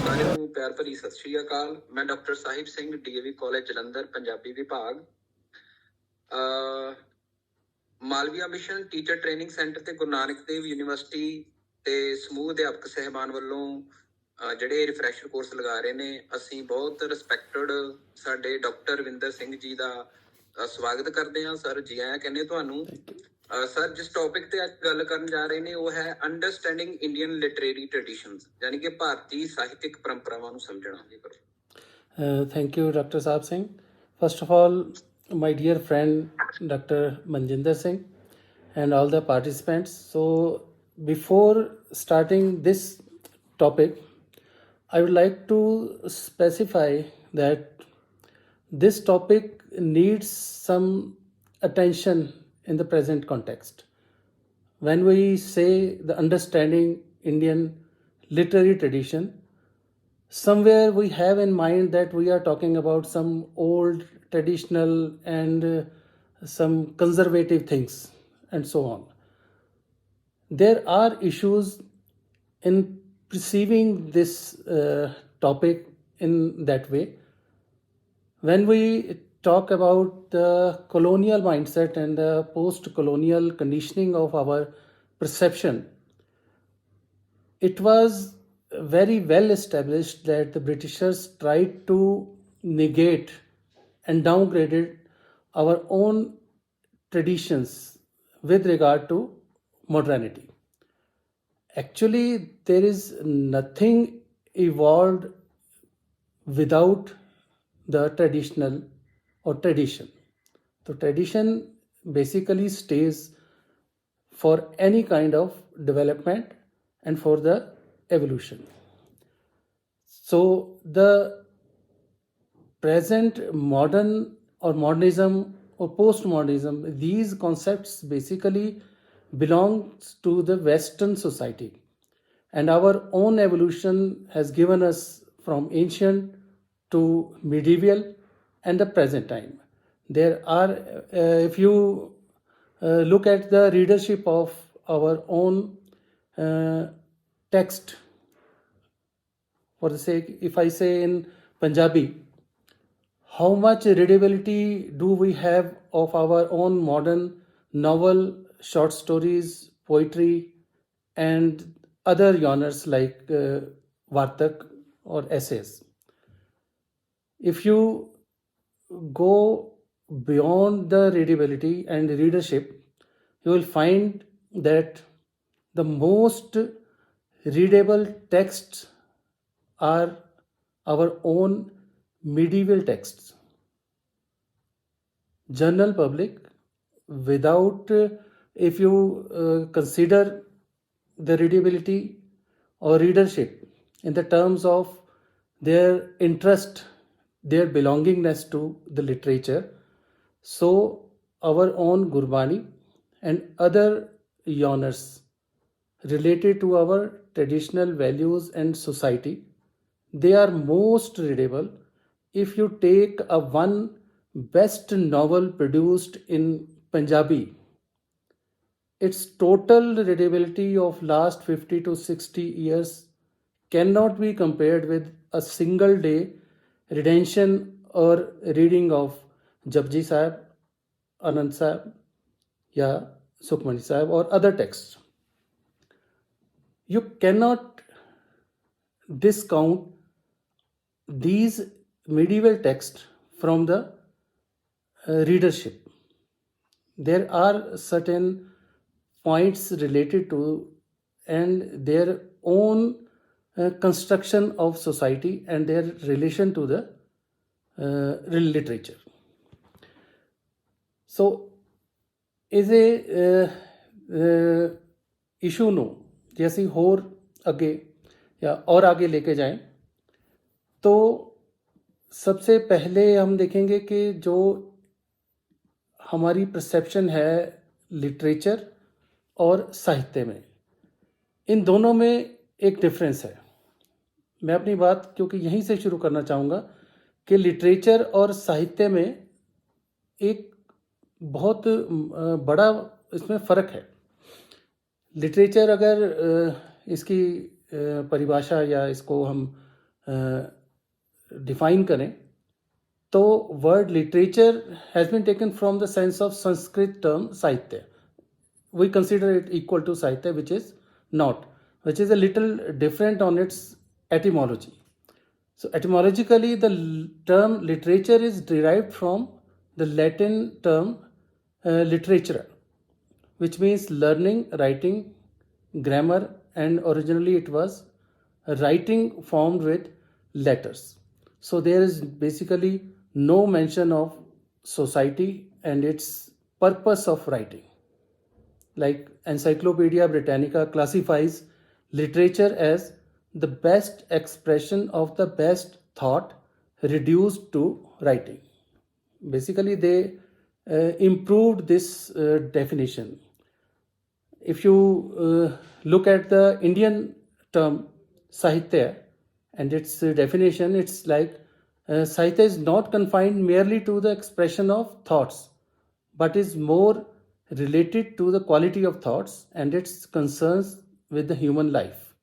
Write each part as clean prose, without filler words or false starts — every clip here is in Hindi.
ਸਾਰਿਆਂ ਨੂੰ ਪਿਆਰ ਭਰੀ ਸਤਿ ਸ਼੍ਰੀ ਅਕਾਲ। ਮੈਂ doctor Sahib Singh, DAV college Jalandhar, Punjabi ਵਿਭਾਗ। Malviya mission teacher training centre ਤੇ ਗੁਰੂ ਨਾਨਕ ਦੇਵ ਯੂਨੀਵਰਸਿਟੀ ਤੇ ਸਮੂਹ ਅਧਿਆਪਕ ਸਹਿਬਾਨ ਵੱਲੋਂ ਜਿਹੜੇ ਰਿਫਰੈਸ਼ਰ ਕੋਰਸ ਲਗਾ ਰਹੇ ਨੇ, ਅਸੀਂ ਬਹੁਤ ਰਿਸਪੈਕਟਡ ਸਾਡੇ ਡਾਕਟਰ ਰਵਿੰਦਰ ਸਿੰਘ ਜੀ ਦਾ ਸਵਾਗਤ ਕਰਦੇ ਹਾਂ। ਸਰ ਜੀ ਆਇਆਂ ਕਹਿੰਦੇ ਤੁਹਾਨੂੰ। ਸਰ ਜਿਸ ਟੌਪਿਕ ਤੇ ਅੱਜ ਗੱਲ ਕਰਨ ਜਾ ਰਹੇ ਨੇ ਉਹ ਹੈ ਅੰਡਰਸਟੈਂਡਿੰਗ ਇੰਡੀਅਨ ਲਿਟਰੇਰੀ ਟ੍ਰੈਡੀਸ਼ਨਸ, ਯਾਨੀ ਕਿ ਭਾਰਤੀ ਸਾਹਿਤਿਕ ਪਰੰਪਰਾਵਾਂ ਨੂੰ ਸਮਝਣਾ। Thank you, Dr. Saab Singh. First of all, my dear friend Dr. Manjinder Singh and all the participants. So, before starting this topic, I would like to specify that this topic needs some attention in the present context. When we say the understanding Indian literary tradition, somewhere we have in mind that we are talking about some old traditional and some conservative things and so on. There are issues in perceiving this topic in that way. When we talk about the colonial mindset and the post-colonial conditioning of our perception, it was very well established that the Britishers tried to negate and downgraded our own traditions with regard to modernity. Actually, there is nothing evolved without the traditional or tradition. So tradition basically stays for any kind of development and for the evolution. So the present modern or modernism or postmodernism, these concepts basically belongs to the Western society, and our own evolution has given us from ancient to medieval and the present time. There are, if you look at the readership of our own text, for the sake, if I say in Punjabi, how much readability do we have of our own modern novel, short stories, poetry, and other genres like Vartak or essays? If you go beyond the readability and readership, you will find that the most readable texts are our own medieval texts. General public, without, if you consider the readability or readership in the terms of their interest, their belongingness to the literature, so our own Gurbani and other genres related to our traditional values and society, they are most readable. If you take a one best novel produced in Punjabi, its total readability of last 50 to 60 years cannot be compared with a single day redemption or reading of Japji Sahib, Anand Sahib, ya Sukhmani Sahib or other texts. You cannot discount these medieval texts from the readership. There are certain points related to and their own construction of society and their relation to the literature. So, is a issue ਨੂੰ ਜੇ ਅਸੀਂ ਹੋਰ ਅੱਗੇ या और आगे लेके जाएं तो सबसे पहले हम देखेंगे कि जो हमारी परसेप्शन है लिटरेचर और साहित्य में, इन दोनों में एक डिफरेंस है। मैं अपनी बात क्योंकि यहीं से शुरू करना चाहूँगा कि लिटरेचर और साहित्य में एक बहुत बड़ा इसमें फ़र्क है। लिटरेचर अगर इसकी परिभाषा या इसको हम डिफाइन करें तो word literature has been taken from the sense of Sanskrit term sahitya. We consider it equal to Sahitya, which is not, which is a little different on its etymology. So, etymologically, the term literature is derived from the Latin term literatura, which means learning, writing, grammar, and originally it was writing formed with letters. So, there is basically no mention of society and its purpose of writing. Like Encyclopedia Britannica classifies literature as the best expression of the best thought reduced to writing. Basically, they improved this definition. If you look at the Indian term Sahitya and its definition, it's like Sahitya is not confined merely to the expression of thoughts, but is more related to the quality of thoughts and its concerns with the human life.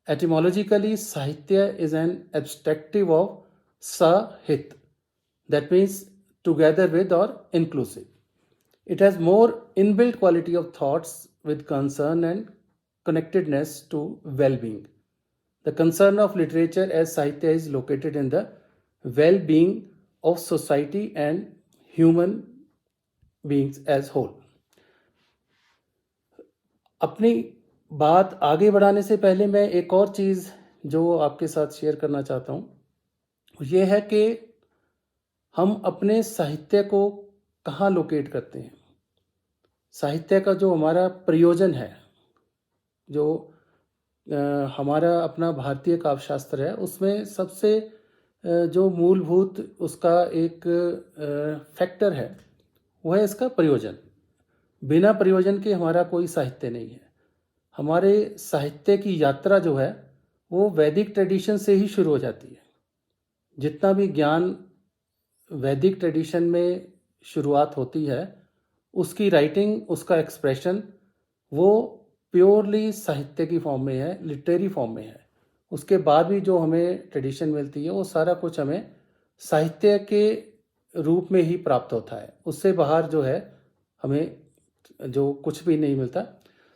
Etymologically, Sahitya is an abstractive of Sahit, that means together with or inclusive. It has more inbuilt quality of thoughts with concern and connectedness to well-being. The concern of literature as Sahitya is located in the well-being of society and human beings as whole. अपनी बात आगे बढ़ाने से पहले मैं एक और चीज़ जो आपके साथ शेयर करना चाहता हूँ ये है कि हम अपने साहित्य को कहाँ लोकेट करते हैं. साहित्य का जो हमारा प्रयोजन है, जो हमारा अपना भारतीय काव्यशास्त्र है, उसमें सबसे जो मूलभूत उसका एक फैक्टर है वो है इसका प्रयोजन. बिना प्रयोजन के हमारा कोई साहित्य नहीं है. हमारे साहित्य की यात्रा जो है वो वैदिक ट्रेडिशन से ही शुरू हो जाती है. जितना भी ज्ञान वैदिक ट्रेडिशन में शुरुआत होती है उसकी राइटिंग, उसका एक्सप्रेशन वो प्योरली साहित्य की फॉर्म में है, लिटरेरी फॉर्म में है. उसके बाद भी जो हमें ट्रेडिशन मिलती है वो सारा कुछ हमें साहित्य के रूप में ही प्राप्त होता है. उससे बाहर जो है हमें जो कुछ भी नहीं मिलता.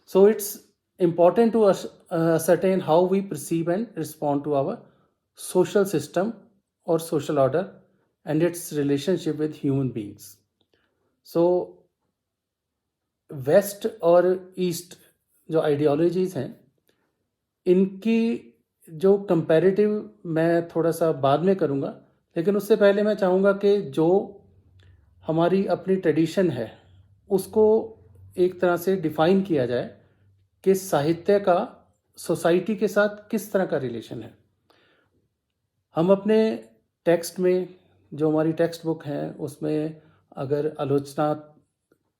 So it's important to ascertain how we perceive and respond to our social system or social order and its relationship with human beings. So west और ईस्ट जो आइडियोलॉजीज़ हैं इनकी जो कंपैरेटिव मैं थोड़ा सा बाद में करूँगा, लेकिन उससे पहले मैं चाहूँगा कि जो हमारी अपनी ट्रेडिशन है उसको एक तरह से डिफ़ाइन किया जाए कि साहित्य का सोसाइटी के साथ किस तरह का रिलेशन है. हम अपने टेक्स्ट में जो हमारी टेक्स्ट बुक है उसमें अगर आलोचना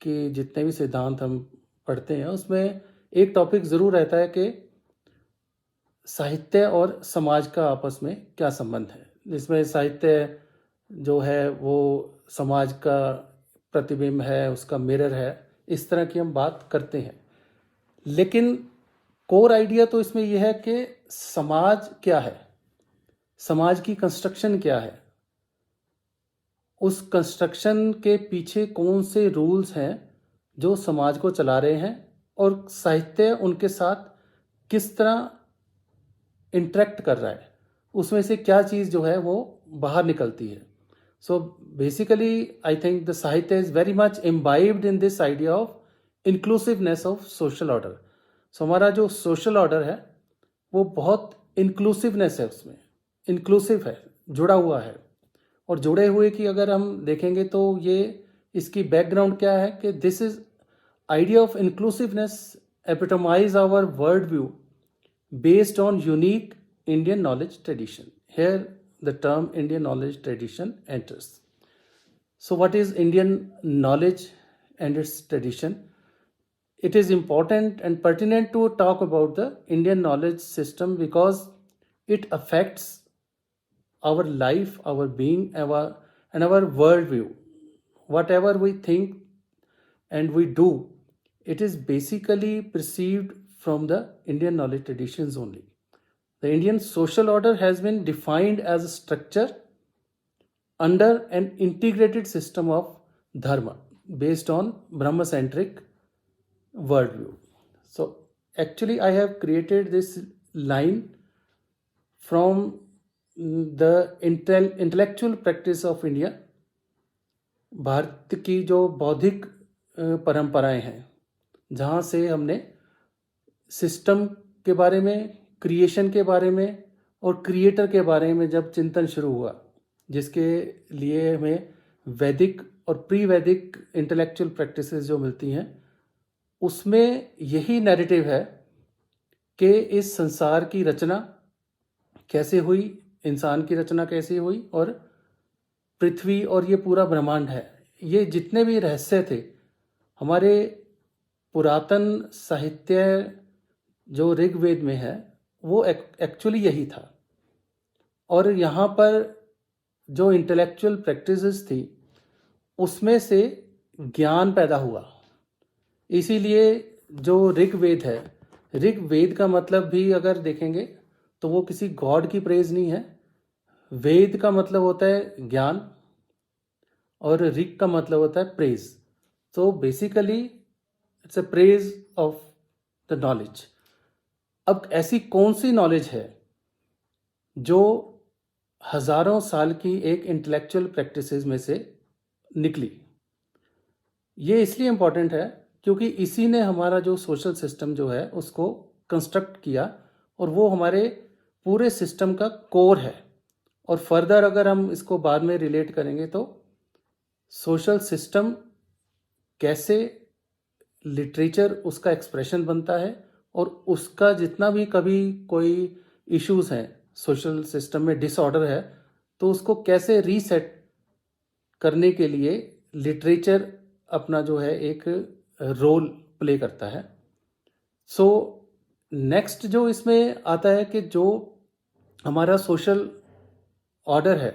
के जितने भी सिद्धांत हम पढ़ते हैं उसमें एक टॉपिक ज़रूर रहता है कि साहित्य और समाज का आपस में क्या संबंध है, जिसमें साहित्य जो है वो समाज का प्रतिबिंब है, उसका मिरर है. इस तरह की हम बात करते हैं, लेकिन कोर आइडिया तो इसमें यह है कि समाज क्या है, समाज की कंस्ट्रक्शन क्या है, उस कंस्ट्रक्शन के पीछे कौन से रूल्स हैं जो समाज को चला रहे हैं और साहित्य उनके साथ किस तरह इंटरेक्ट कर रहा है, उसमें से क्या चीज़ जो है वो बाहर निकलती है. So basically I think the sahitya is very much imbibed in this idea of inclusiveness of social order. So हमारा जो सोशल ऑर्डर है वो बहुत इंक्लूसिवनेस है, उसमें इंक्लूसिव है, जुड़ा हुआ है. और जुड़े हुए की अगर हम देखेंगे तो ये इसकी बैकग्राउंड क्या है कि this is idea of inclusiveness epitomize our world view based on unique Indian knowledge tradition. Here the term Indian knowledge tradition enters. So what is Indian knowledge and its tradition? It is important and pertinent to talk about the Indian knowledge system because it affects our life, our being, and our worldview. Whatever we think and we do, it is basically perceived from the Indian knowledge traditions only. The Indian social order has been defined as a structure under an integrated system of dharma based on Brahma-centric worldview. So actually, I have created this line from the intellectual practice of India. Bharat की जो बौद्धिक परंपराएं हैं, जहाँ से हमने सिस्टम के बारे में, क्रिएशन के बारे में और क्रिएटर के बारे में जब चिंतन शुरू हुआ, जिसके लिए हमें वैदिक और प्री वैदिक इंटेलेक्चुअल प्रैक्टिसेस जो मिलती हैं, उसमें यही नैरेटिव है कि इस संसार की रचना कैसे हुई, इंसान की रचना कैसे हुई और पृथ्वी और ये पूरा ब्रह्मांड है, ये जितने भी रहस्य थे हमारे पुरातन साहित्य जो ऋग्वेद में है वो एक्चुअली यही था। और यहाँ पर जो इंटेलेक्चुअल प्रैक्टिसेस थी उसमें से ज्ञान पैदा हुआ। इसीलिए जो ऋग्वेद है, ऋग्वेद का मतलब भी अगर देखेंगे तो वो किसी गॉड की प्रेज नहीं है। वेद का मतलब होता है ज्ञान और ऋग का मतलब होता है प्रेज। तो basically it's a praise of the knowledge. अब ऐसी कौन सी नॉलेज है जो हजारों साल की एक इंटेलेक्चुअल प्रैक्टिसेस में से निकली? ये इसलिए इम्पॉर्टेंट है क्योंकि इसी ने हमारा जो सोशल सिस्टम जो है उसको कंस्ट्रक्ट किया और वो हमारे पूरे सिस्टम का कोर है। और फर्दर अगर हम इसको बाद में रिलेट करेंगे तो सोशल सिस्टम कैसे लिटरेचर उसका एक्सप्रेशन बनता है और उसका जितना भी कभी कोई इश्यूज हैं सोशल सिस्टम में, डिसऑर्डर है, तो उसको कैसे रीसेट करने के लिए लिटरेचर अपना जो है एक रोल प्ले करता है। सो नेक्स्ट जो इसमें आता है कि जो हमारा सोशल ऑर्डर है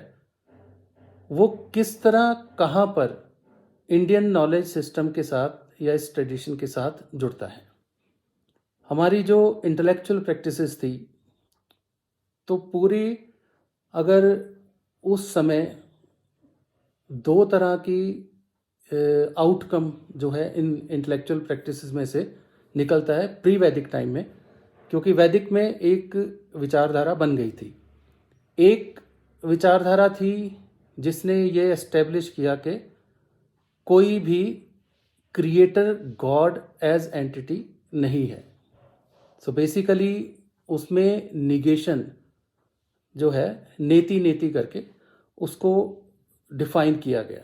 वो किस तरह कहाँ पर इंडियन नॉलेज सिस्टम के साथ या इस ट्रेडिशन के साथ जुड़ता है। हमारी जो इंटेलेक्चुअल प्रैक्टिसेस थी तो पूरी, अगर उस समय दो तरह की आउटकम जो है इन इंटेलेक्चुअल प्रैक्टिसेस में से निकलता है प्री वैदिक टाइम में, क्योंकि वैदिक में एक विचारधारा बन गई थी। एक विचारधारा थी जिसने ये एस्टेब्लिश किया कि कोई भी क्रिएटर गॉड एज एंटिटी नहीं है। सो बेसिकली उसमें निगेशन जो है नेति नेति करके उसको डिफाइन किया गया।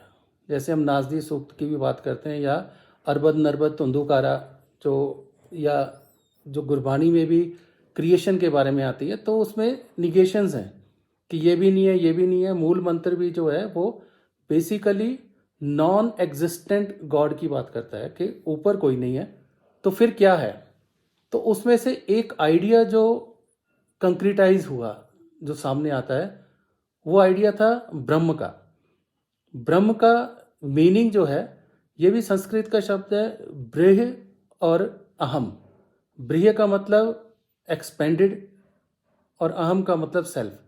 जैसे हम नाजदी सूक्त की भी बात करते हैं या अरबद नरबद तुंदुकारा जो गुरबानी में भी क्रिएशन के बारे में आती है, तो उसमें निगेशंस हैं कि ये भी नहीं है, ये भी नहीं है। मूल मंत्र भी जो है वो बेसिकली नॉन एग्जिस्टेंट गॉड की बात करता है कि ऊपर कोई नहीं है, तो फिर क्या है। तो उसमें से एक आइडिया जो कंक्रीटाइज हुआ, जो सामने आता है, वो आइडिया था ब्रह्म का। ब्रह्म का मीनिंग जो है ये भी संस्कृत का शब्द है ब्रीह और अहम। ब्रीह का मतलब एक्सपेंडेड और अहम का मतलब सेल्फ।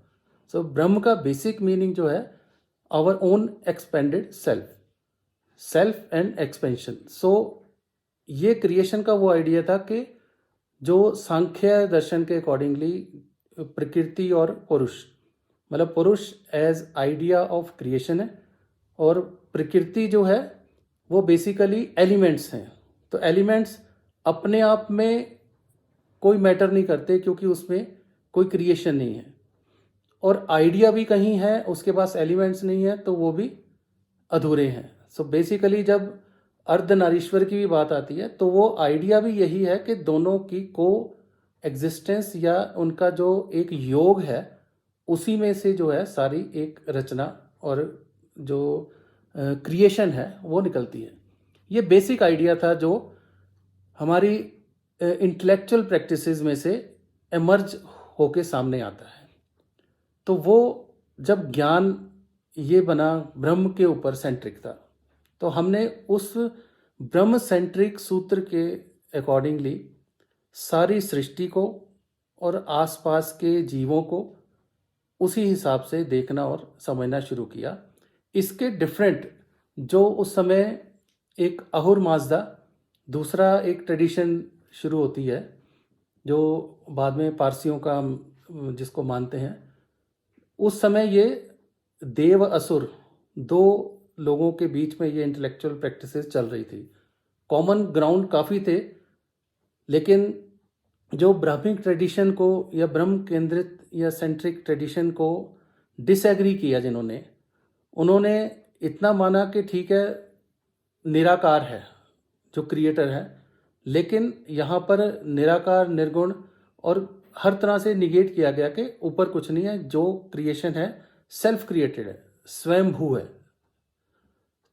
सो ब्रह्म का बेसिक मीनिंग जो है our own expanded self, self and expansion. So ये क्रिएशन का वो आइडिया था कि जो सांख्य दर्शन के अकॉर्डिंगली प्रकृति और पुरुष, मतलब पुरुष एज आइडिया ऑफ क्रिएशन है और प्रकृति जो है वो बेसिकली एलिमेंट्स हैं। तो एलिमेंट्स अपने आप में कोई मैटर नहीं करते क्योंकि उसमें कोई क्रिएशन नहीं है, और आइडिया भी कहीं है उसके पास एलिमेंट्स नहीं है तो वो भी अधूरे हैं। सो बेसिकली जब अर्धनारीश्वर की भी बात आती है तो वो आइडिया भी यही है कि दोनों की को एग्जिस्टेंस या उनका जो एक योग है उसी में से जो है सारी एक रचना और जो क्रिएशन है वो निकलती है। ये बेसिक आइडिया था जो हमारी इंटेलेक्चुअल प्रैक्टिसेस में से एमर्ज होके सामने आता है। तो वो जब ज्ञान ये बना ब्रह्म के ऊपर सेंट्रिक था, तो हमने उस ब्रह्म सेंट्रिक सूत्र के अकॉर्डिंगली सारी सृष्टि को और आसपास के जीवों को उसी हिसाब से देखना और समझना शुरू किया। इसके डिफरेंट जो उस समय एक अहुर माजदा, दूसरा एक ट्रेडिशन शुरू होती है जो बाद में पारसियों का जिसको मानते हैं, उस समय ये देव असुर दो लोगों के बीच में ये इंटेलेक्चुअल प्रैक्टिसेस चल रही थी। कॉमन ग्राउंड काफ़ी थे, लेकिन जो ब्राह्मिक ट्रेडिशन को या ब्रह्म केंद्रित या सेंट्रिक ट्रेडिशन को डिसएग्री किया जिन्होंने, उन्होंने इतना माना कि ठीक है निराकार है जो क्रिएटर है, लेकिन यहाँ पर निराकार निर्गुण और हर तरह से निगेट किया गया कि ऊपर कुछ नहीं है, जो क्रिएशन है सेल्फ क्रिएटेड है, स्वयंभू है।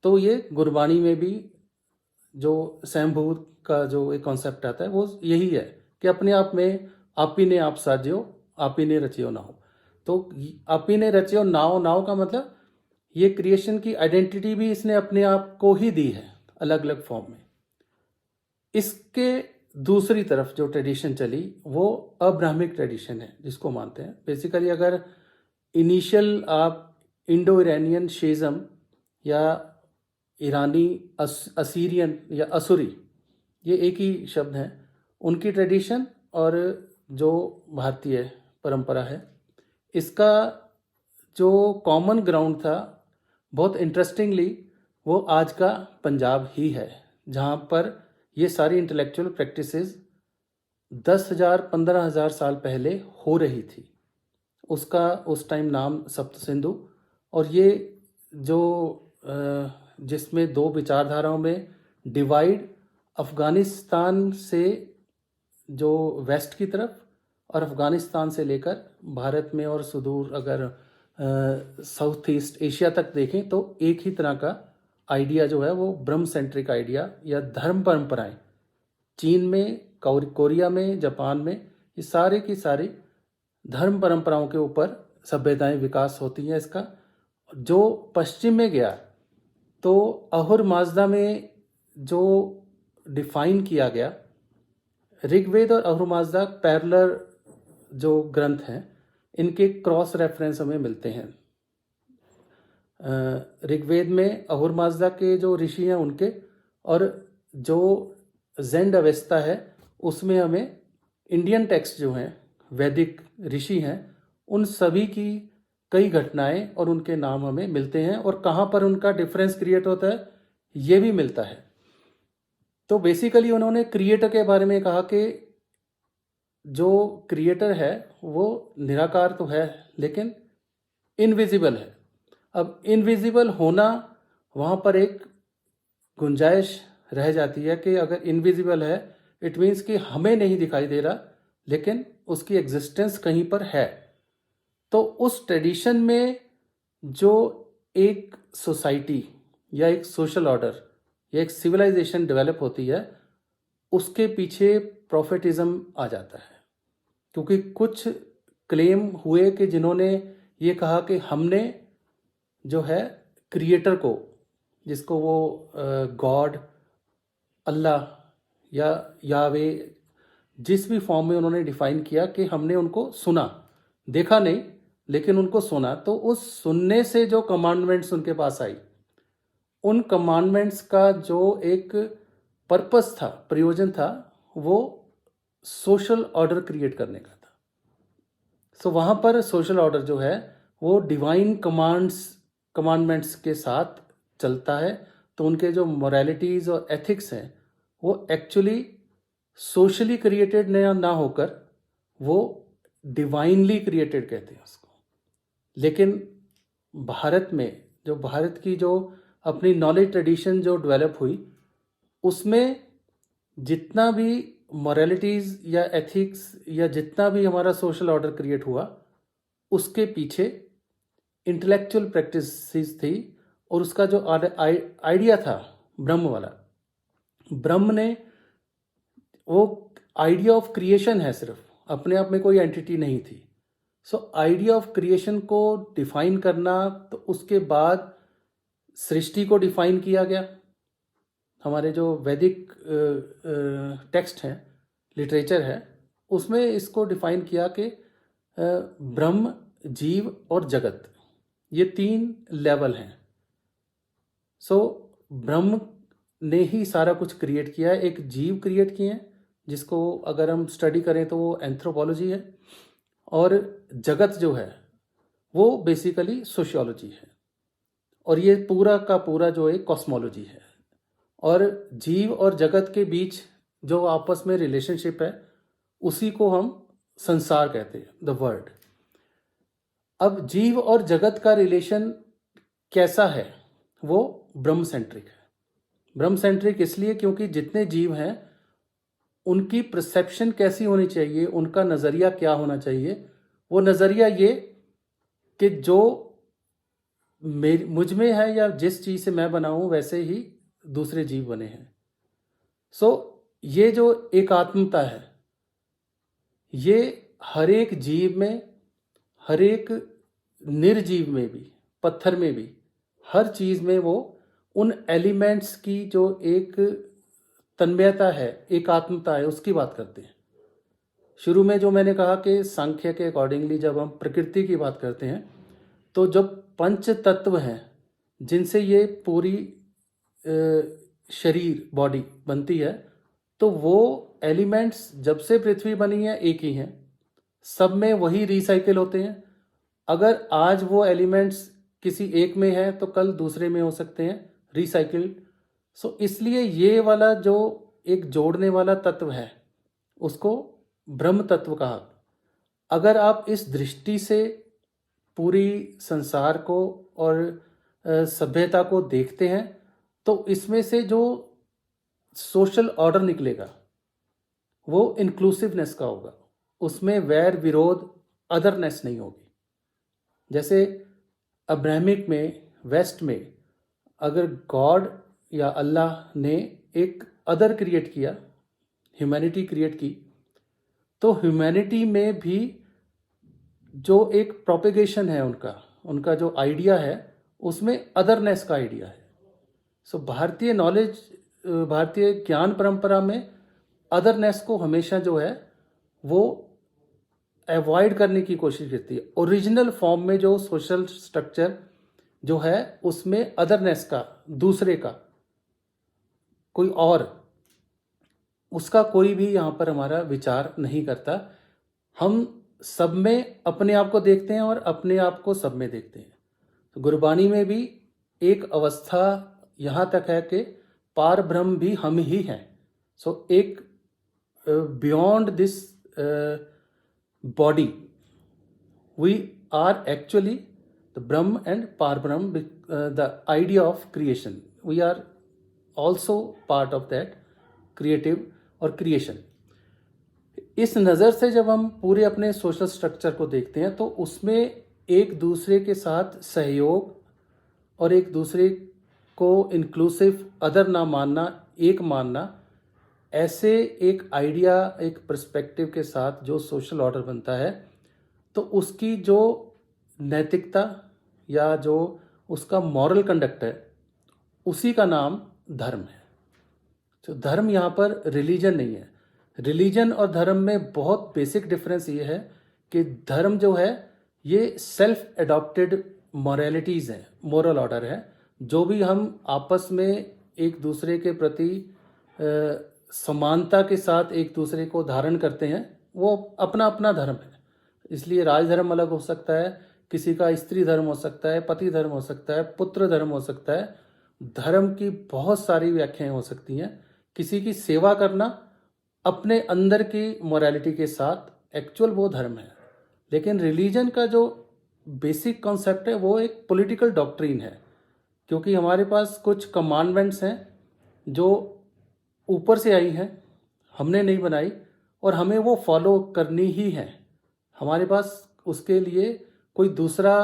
तो ये गुरबाणी में भी जो स्वयंभू का जो एक कॉन्सेप्ट आता है वो यही है कि अपने आप में आप ही ने आप साजियो, आप ही ने रचियो नाओ। तो आप ही ने रचियो नाओ, नाओ का मतलब ये क्रिएशन की आइडेंटिटी भी इसने अपने आप को ही दी है अलग अलग फॉर्म में। इसके दूसरी तरफ जो ट्रेडिशन चली वो अब्राह्मिक ट्रेडिशन है जिसको मानते हैं। बेसिकली अगर इनिशियल आप इंडो ईरानियन शेजम या ईरानी असीरियन या असुरी, ये एक ही शब्द हैं, उनकी ट्रेडिशन और जो भारतीय परंपरा है, इसका जो कॉमन ग्राउंड था बहुत इंटरेस्टिंगली वो आज का पंजाब ही है, जहाँ पर ये सारी इंटेलेक्चुअल प्रैक्टिसेस 10,000 15,000 साल पहले हो रही थी। उसका उस टाइम नाम सप्त सिंधु, और ये जो जिसमें दो विचारधाराओं में डिवाइड अफ़गानिस्तान से जो वेस्ट की तरफ और अफ़गानिस्तान से लेकर भारत में और सुदूर अगर साउथ ईस्ट एशिया तक देखें तो एक ही तरह का आइडिया जो है वो ब्रह्म सेंट्रिक आइडिया या धर्म परंपराएं, चीन में, कोरिया में, जापान में, ये सारे की सारी धर्म परंपराओं के ऊपर सभ्यताएं विकास होती हैं। इसका जो पश्चिम में गया तो अहुर माजदा में जो डिफाइन किया गया, ऋग्वेद और अहुर माजदा पैरेलल जो ग्रंथ हैं, इनके क्रॉस रेफरेंस हमें मिलते हैं। ऋग्वेद में अहुर माजदा के जो ऋषि हैं उनके, और जो जेंड अवेस्ता है उसमें हमें इंडियन टेक्स्ट जो हैं, वैदिक ऋषि हैं, उन सभी की कई घटनाएं और उनके नाम हमें मिलते हैं, और कहाँ पर उनका डिफरेंस क्रिएट होता है ये भी मिलता है। तो बेसिकली उन्होंने क्रिएटर के बारे में कहा कि जो क्रिएटर है वो निराकार तो है लेकिन इनविजिबल है। अब इनविजिबल होना, वहाँ पर एक गुंजाइश रह जाती है कि अगर इनविजिबल है इट मीन्स कि हमें नहीं दिखाई दे रहा, लेकिन उसकी एग्जिस्टेंस कहीं पर है। तो उस ट्रेडिशन में जो एक सोसाइटी या एक सोशल ऑर्डर या एक सिविलाइजेशन डेवलप होती है, उसके पीछे प्रॉफिटिज्म आ जाता है, क्योंकि कुछ क्लेम हुए कि जिन्होंने ये कहा कि हमने जो है क्रिएटर को, जिसको वो गॉड, अल्लाह या यावे, जिस भी फॉर्म में उन्होंने डिफाइन किया, कि हमने उनको सुना, देखा नहीं लेकिन उनको सुना। तो उस सुनने से जो कमांडमेंट्स उनके पास आई, उन कमांडमेंट्स का जो एक पर्पस था, प्रयोजन था, वो सोशल ऑर्डर क्रिएट करने का था। सो वहाँ पर सोशल ऑर्डर जो है वो डिवाइन कमांडमेंट्स के साथ चलता है। तो उनके जो मोरालिटीज़ और एथिक्स हैं वो एक्चुअली सोशली क्रिएटेड ना होकर वो डिवाइनली क्रिएटेड कहते हैं उसको। लेकिन भारत में जो भारत की जो अपनी नॉलेज ट्रेडिशन जो डेवलप हुई, उसमें जितना भी मोरालिटीज़ या एथिक्स या जितना भी हमारा सोशल ऑर्डर क्रिएट हुआ, उसके पीछे इंटेलेक्चुअल प्रैक्टिसेस थी। और उसका जो आइडिया था ब्रह्म वाला, ब्रह्म ने वो आइडिया ऑफ क्रिएशन है, सिर्फ अपने आप में कोई एंटिटी नहीं थी। सो आइडिया ऑफ क्रिएशन को डिफाइन करना, तो उसके बाद सृष्टि को डिफाइन किया गया। हमारे जो वैदिक टेक्स्ट हैं, लिटरेचर है, उसमें इसको डिफाइन किया कि ब्रह्म, जीव और जगत, ये 3 लेवल हैं। सो ब्रह्म ने ही सारा कुछ क्रिएट किया है, एक जीव क्रिएट किए हैं जिसको अगर हम स्टडी करें तो वो एंथ्रोपोलॉजी है, और जगत जो है वो बेसिकली सोशियोलॉजी है, और ये पूरा का पूरा जो एक कॉस्मोलॉजी है। और जीव और जगत के बीच जो आपस में रिलेशनशिप है उसी को हम संसार कहते हैं, द वर्ल्ड। अब जीव और जगत का रिलेशन कैसा है, वो ब्रह्म सेंट्रिक है। ब्रह्म सेंट्रिक इसलिए क्योंकि जितने जीव हैं उनकी परसेप्शन कैसी होनी चाहिए, उनका नज़रिया क्या होना चाहिए, वो नज़रिया ये कि जो मुझ में है या जिस चीज़ से मैं बना हूँ वैसे ही दूसरे जीव बने हैं। सो ये जो एकात्मता है, ये हर एक जीव में, हर एक निर्जीव में भी, पत्थर में भी, हर चीज़ में वो उन एलिमेंट्स की जो एक तन्मयता है, एकात्मता है, उसकी बात करते हैं। शुरू में जो मैंने कहा कि सांख्य के अकॉर्डिंगली जब हम प्रकृति की बात करते हैं तो जो 5 तत्व हैं जिनसे ये पूरी शरीर, बॉडी बनती है, तो वो एलिमेंट्स जब से पृथ्वी बनी है एक ही हैं, सब में वही रिसाइकिल होते हैं। अगर आज वो एलिमेंट्स किसी एक में है तो कल दूसरे में हो सकते हैं रिसाइकिल। सो इसलिए ये वाला जो एक जोड़ने वाला तत्व है उसको ब्रह्म तत्व कहा। अगर आप इस दृष्टि से पूरी संसार को और सभ्यता को देखते हैं तो इसमें से जो सोशल ऑर्डर निकलेगा वो इंक्लूसिवनेस का होगा, उसमें वैर विरोध, अदरनेस नहीं होगी। जैसे अब्राहमिक में, वेस्ट में, अगर गॉड या अल्लाह ने एक अदर क्रिएट किया, ह्यूमैनिटी क्रिएट की, तो ह्यूमैनिटी में भी जो एक प्रोपेगेशन है उनका जो आइडिया है उसमें अदरनेस का आइडिया है। सो भारतीय नॉलेज, भारतीय ज्ञान परंपरा में अदरनेस को हमेशा जो है वो अवॉइड करने की कोशिश करती है। ओरिजिनल फॉर्म में जो सोशल स्ट्रक्चर जो है उसमें अदरनेस का, दूसरे का, कोई और, उसका कोई भी यहाँ पर हमारा विचार नहीं करता। हम सब में अपने आप को देखते हैं और अपने आप को सब में देखते हैं। तो गुरबानी में भी एक अवस्था यहाँ तक है कि पार ब्रह्म भी हम ही हैं। सो एक beyond this body we are actually the Brahm and Par Brahm, the idea of creation, we are also part of that creative or creation. इस नज़र से जब हम पूरे अपने सोशल स्ट्रक्चर को देखते हैं तो उसमें एक दूसरे के साथ सहयोग और एक दूसरे को इंक्लूसिव, अदर ना मानना, एक मानना, ऐसे एक आइडिया, एक पर्सपेक्टिव के साथ जो सोशल ऑर्डर बनता है तो उसकी जो नैतिकता या जो उसका मॉरल कंडक्ट है उसी का नाम धर्म है। तो धर्म यहाँ पर रिलीजन नहीं है। रिलीजन और धर्म में बहुत बेसिक डिफरेंस ये है कि धर्म जो है ये सेल्फ एडॉप्टेड मॉरलिटीज़ हैं, मोरल ऑर्डर है। जो भी हम आपस में एक दूसरे के प्रति समानता के साथ एक दूसरे को धारण करते हैं वो अपना अपना धर्म है। इसलिए राजधर्म अलग हो सकता है, किसी का स्त्री धर्म हो सकता है, पति धर्म हो सकता है, पुत्र धर्म हो सकता है। धर्म की बहुत सारी व्याख्याएं हो सकती हैं। किसी की सेवा करना अपने अंदर की मोरालिटी के साथ एक्चुअल वो धर्म है। लेकिन रिलीजन का जो बेसिक कॉन्सेप्ट है वो एक पॉलिटिकल डॉक्ट्रिन है, क्योंकि हमारे पास कुछ कमांडमेंट्स हैं जो ऊपर से आई हैं, हमने नहीं बनाई और हमें वो फॉलो करनी ही है। हमारे पास उसके लिए कोई दूसरा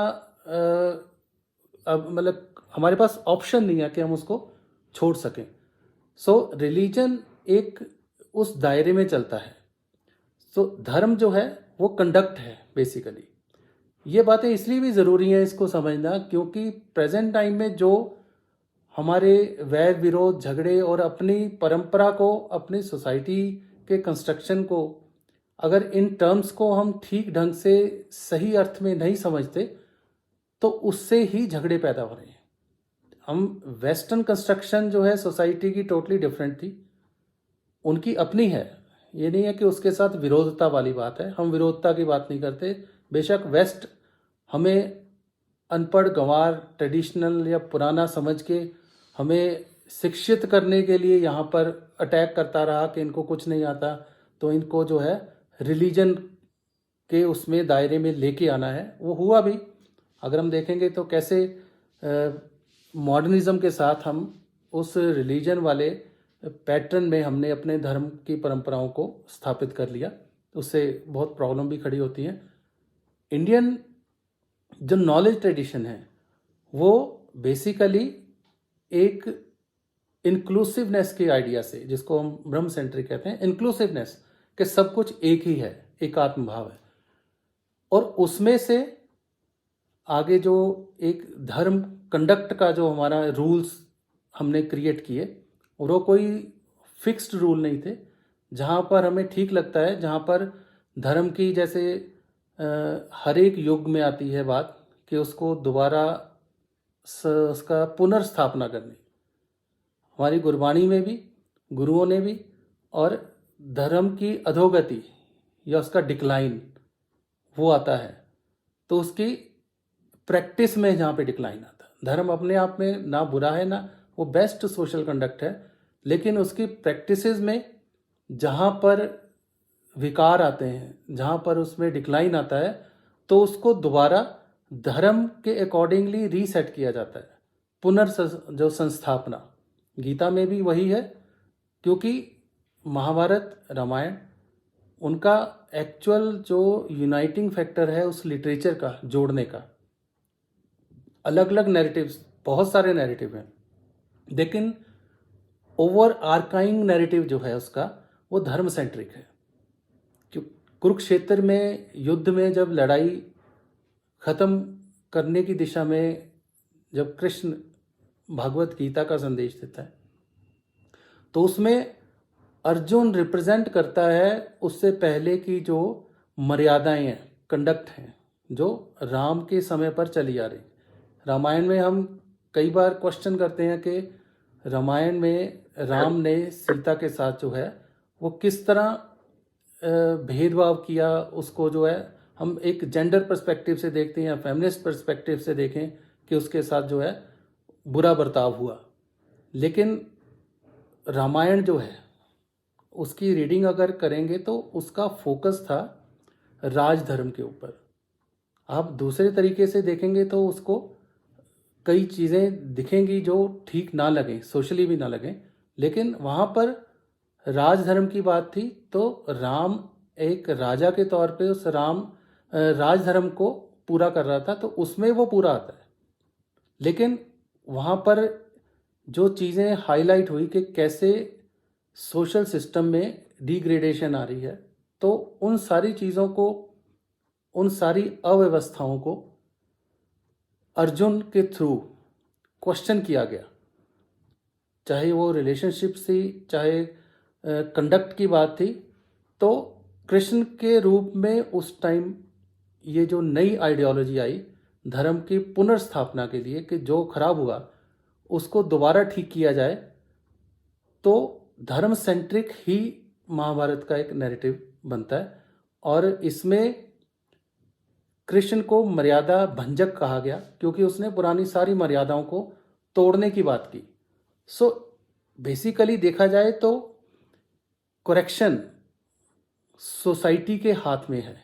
मतलब हमारे पास ऑप्शन नहीं है कि हम उसको छोड़ सकें। सो रिलीजन एक उस दायरे में चलता है। सो धर्म जो है वो कंडक्ट है बेसिकली। ये बातें इसलिए भी ज़रूरी हैं इसको समझना क्योंकि प्रेजेंट टाइम में जो हमारे वैर विरोध झगड़े और अपनी परंपरा को, अपनी सोसाइटी के कंस्ट्रक्शन को, अगर इन टर्म्स को हम ठीक ढंग से सही अर्थ में नहीं समझते तो उससे ही झगड़े पैदा हो रहे हैं। हम वेस्टर्न कंस्ट्रक्शन जो है सोसाइटी की टोटली डिफरेंट थी, उनकी अपनी है, ये नहीं है कि उसके साथ विरोधता वाली बात है, हम विरोधता की बात नहीं करते। बेशक वेस्ट हमें अनपढ़ गंवार ट्रेडिशनल या पुराना समझ के हमें शिक्षित करने के लिए यहाँ पर अटैक करता रहा कि इनको कुछ नहीं आता, तो इनको जो है रिलीजन के उसमें दायरे में लेके आना है। वो हुआ भी, अगर हम देखेंगे तो कैसे मॉडर्निज्म के साथ हम उस रिलीजन वाले पैटर्न में हमने अपने धर्म की परंपराओं को स्थापित कर लिया, तो उससे बहुत प्रॉब्लम भी खड़ी होती हैं। इंडियन जो नॉलेज ट्रेडिशन है वो बेसिकली एक इंक्लूसिवनेस के आइडिया से, जिसको हम ब्रह्म सेंट्रिक कहते हैं, इंक्लूसिवनेस कि सब कुछ एक ही है, एकात्म भाव है, और उसमें से आगे जो एक धर्म कंडक्ट का जो हमारा रूल्स हमने क्रिएट किए, और वो कोई फिक्स्ड रूल नहीं थे। जहाँ पर हमें ठीक लगता है, जहाँ पर धर्म की जैसे हर एक युग में आती है बात कि उसको दोबारा उसका पुनर्स्थापना करनी, हमारी गुरबाणी में भी गुरुओं ने भी, और धर्म की अधोगति या उसका डिक्लाइन वो आता है, तो उसकी प्रैक्टिस में जहाँ पे डिक्लाइन आता है। धर्म अपने आप में ना बुरा है, ना वो बेस्ट सोशल कंडक्ट है, लेकिन उसकी प्रैक्टिसेस में जहाँ पर विकार आते हैं, जहाँ पर उसमें डिक्लाइन आता है, तो उसको दोबारा धर्म के अकॉर्डिंगली रीसेट किया जाता है, जो संस्थापना। गीता में भी वही है, क्योंकि महाभारत रामायण उनका एक्चुअल जो यूनाइटिंग फैक्टर है उस लिटरेचर का जोड़ने का, अलग अलग नैरेटिव्स, बहुत सारे नैरेटिव हैं, लेकिन ओवर आर्काइंग नैरेटिव जो है उसका वो धर्म सेंट्रिक है। क्यों कुरुक्षेत्र में युद्ध में जब लड़ाई खत्म करने की दिशा में जब कृष्ण भागवत गीता का संदेश देता है, तो उसमें अर्जुन रिप्रेजेंट करता है उससे पहले की जो मर्यादाएं हैं, कंडक्ट हैं, जो राम के समय पर चली आ रही। रामायण में हम कई बार क्वेश्चन करते हैं कि रामायण में राम ने सीता के साथ जो है वो किस तरह भेदभाव किया, उसको जो है हम एक जेंडर पर्सपेक्टिव से देखते हैं या फेमिनिस्ट पर्सपेक्टिव से देखें कि उसके साथ जो है बुरा बर्ताव हुआ। लेकिन रामायण जो है उसकी रीडिंग अगर करेंगे तो उसका फोकस था राजधर्म के ऊपर। आप दूसरे तरीके से देखेंगे तो उसको कई चीज़ें दिखेंगी जो ठीक ना लगें, सोशली भी ना लगें, लेकिन वहाँ पर राजधर्म की बात थी, तो राम एक राजा के तौर पे उस राजधर्म को पूरा कर रहा था, तो उसमें वो पूरा आता है। लेकिन वहाँ पर जो चीज़ें हाईलाइट हुई कि कैसे सोशल सिस्टम में डिग्रेडेशन आ रही है, तो उन सारी चीज़ों को, उन सारी अव्यवस्थाओं को अर्जुन के थ्रू क्वेश्चन किया गया, चाहे वो रिलेशनशिप थी, चाहे कंडक्ट की बात थी। तो कृष्ण के रूप में उस टाइम ये जो नई आइडियोलॉजी आई धर्म की पुनर्स्थापना के लिए कि जो खराब हुआ उसको दोबारा ठीक किया जाए, तो धर्म सेंट्रिक ही महाभारत का एक नैरेटिव बनता है। और इसमें कृष्ण को मर्यादा भंजक कहा गया क्योंकि उसने पुरानी सारी मर्यादाओं को तोड़ने की बात की। सो बेसिकली देखा जाए तो करेक्शन सोसाइटी के हाथ में है,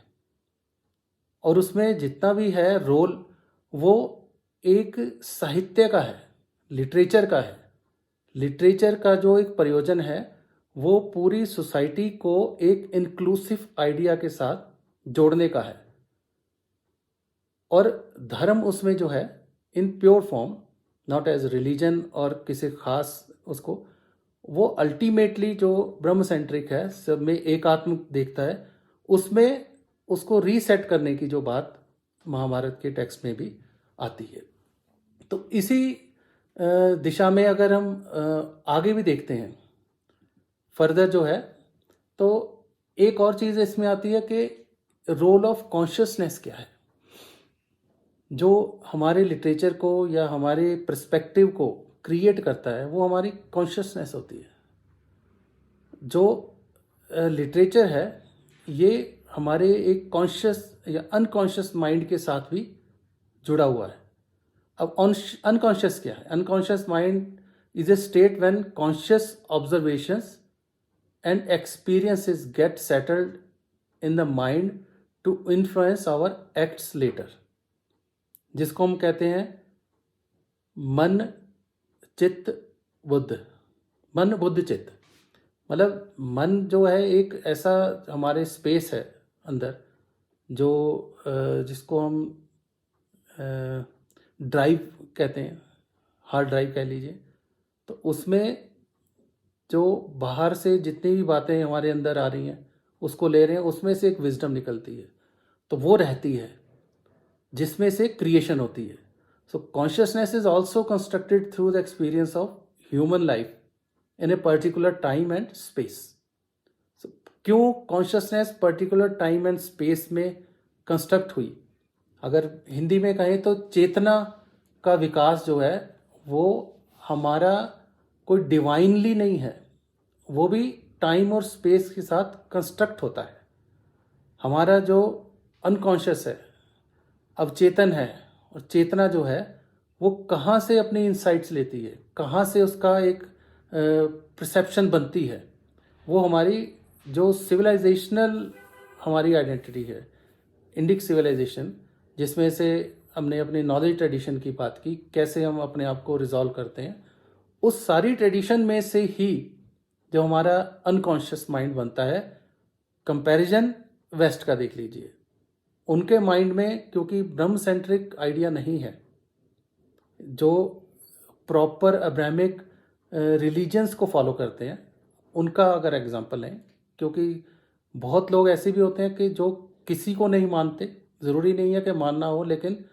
और उसमें जितना भी है रोल वो एक साहित्य का है, लिटरेचर का है। लिटरेचर का जो एक प्रयोजन है वो पूरी सोसाइटी को एक इंक्लूसिव आइडिया के साथ जोड़ने का है, और धर्म उसमें जो है in pure form, not as religion और किसी खास उसको, वो अल्टीमेटली जो ब्रह्म सेंट्रिक है, सब में एकात्म देखता है, उसमें उसको रीसेट करने की जो बात महाभारत के टेक्स्ट में भी आती है। तो इसी दिशा में अगर हम आगे भी देखते हैं फर्दर जो है, तो एक और चीज़ इसमें आती है कि रोल ऑफ कॉन्शियसनेस क्या है, जो हमारे लिटरेचर को या हमारे पर्सपेक्टिव को क्रिएट करता है, वो हमारी कॉन्शियसनेस होती है। जो लिटरेचर है ये हमारे एक कॉन्शियस या अनकॉन्शियस माइंड के साथ भी जुड़ा हुआ है। अब अनकॉन्शियस क्या है? Unconscious mind is a state when conscious observations and experiences get settled in the mind to influence our acts later, जिसको हम कहते हैं मन, चित्त, बुद्ध। मन, बुद्ध, चित्त, मतलब मन जो है एक ऐसा हमारे स्पेस है अंदर, जो जिसको हम ड्राइव कहते हैं, हार्ड ड्राइव कह लीजिए। तो उसमें जो बाहर से जितनी भी बातें हमारे अंदर आ रही हैं उसको ले रहे हैं, उसमें से एक विजडम निकलती है, तो वो रहती है, जिसमें से क्रिएशन होती है। So consciousness is also constructed through the experience of human life in a particular time and space. क्यों consciousness particular time and space में कंस्ट्रक्ट हुई? अगर हिंदी में कहें तो चेतना का विकास जो है वो हमारा कोई डिवाइनली नहीं है, वो भी टाइम और स्पेस के साथ कंस्ट्रक्ट होता है। हमारा जो अनकॉन्शियस है, अवचेतन है, और चेतना जो है वो कहाँ से अपनी इंसाइट्स लेती है, कहाँ से उसका एक परसेप्शन बनती है, वो हमारी जो सिविलाइजेशनल हमारी आइडेंटिटी है, इंडिक सिविलाइजेशन, जिसमें से हमने अपनी नॉलेज ट्रेडिशन की बात की, कैसे हम अपने आप को रिजॉल्व करते हैं, उस सारी ट्रेडिशन में से ही जो हमारा अनकॉन्शियस माइंड बनता है। कंपैरिजन वेस्ट का देख लीजिए, उनके माइंड में क्योंकि ब्रह्म सेंट्रिक आइडिया नहीं है, जो प्रॉपर अब्राहमिक रिलीजन्स को फॉलो करते हैं, उनका अगर एग्जांपल है, क्योंकि बहुत लोग ऐसे भी होते हैं कि जो किसी को नहीं मानते, ज़रूरी नहीं है कि मानना हो, लेकिन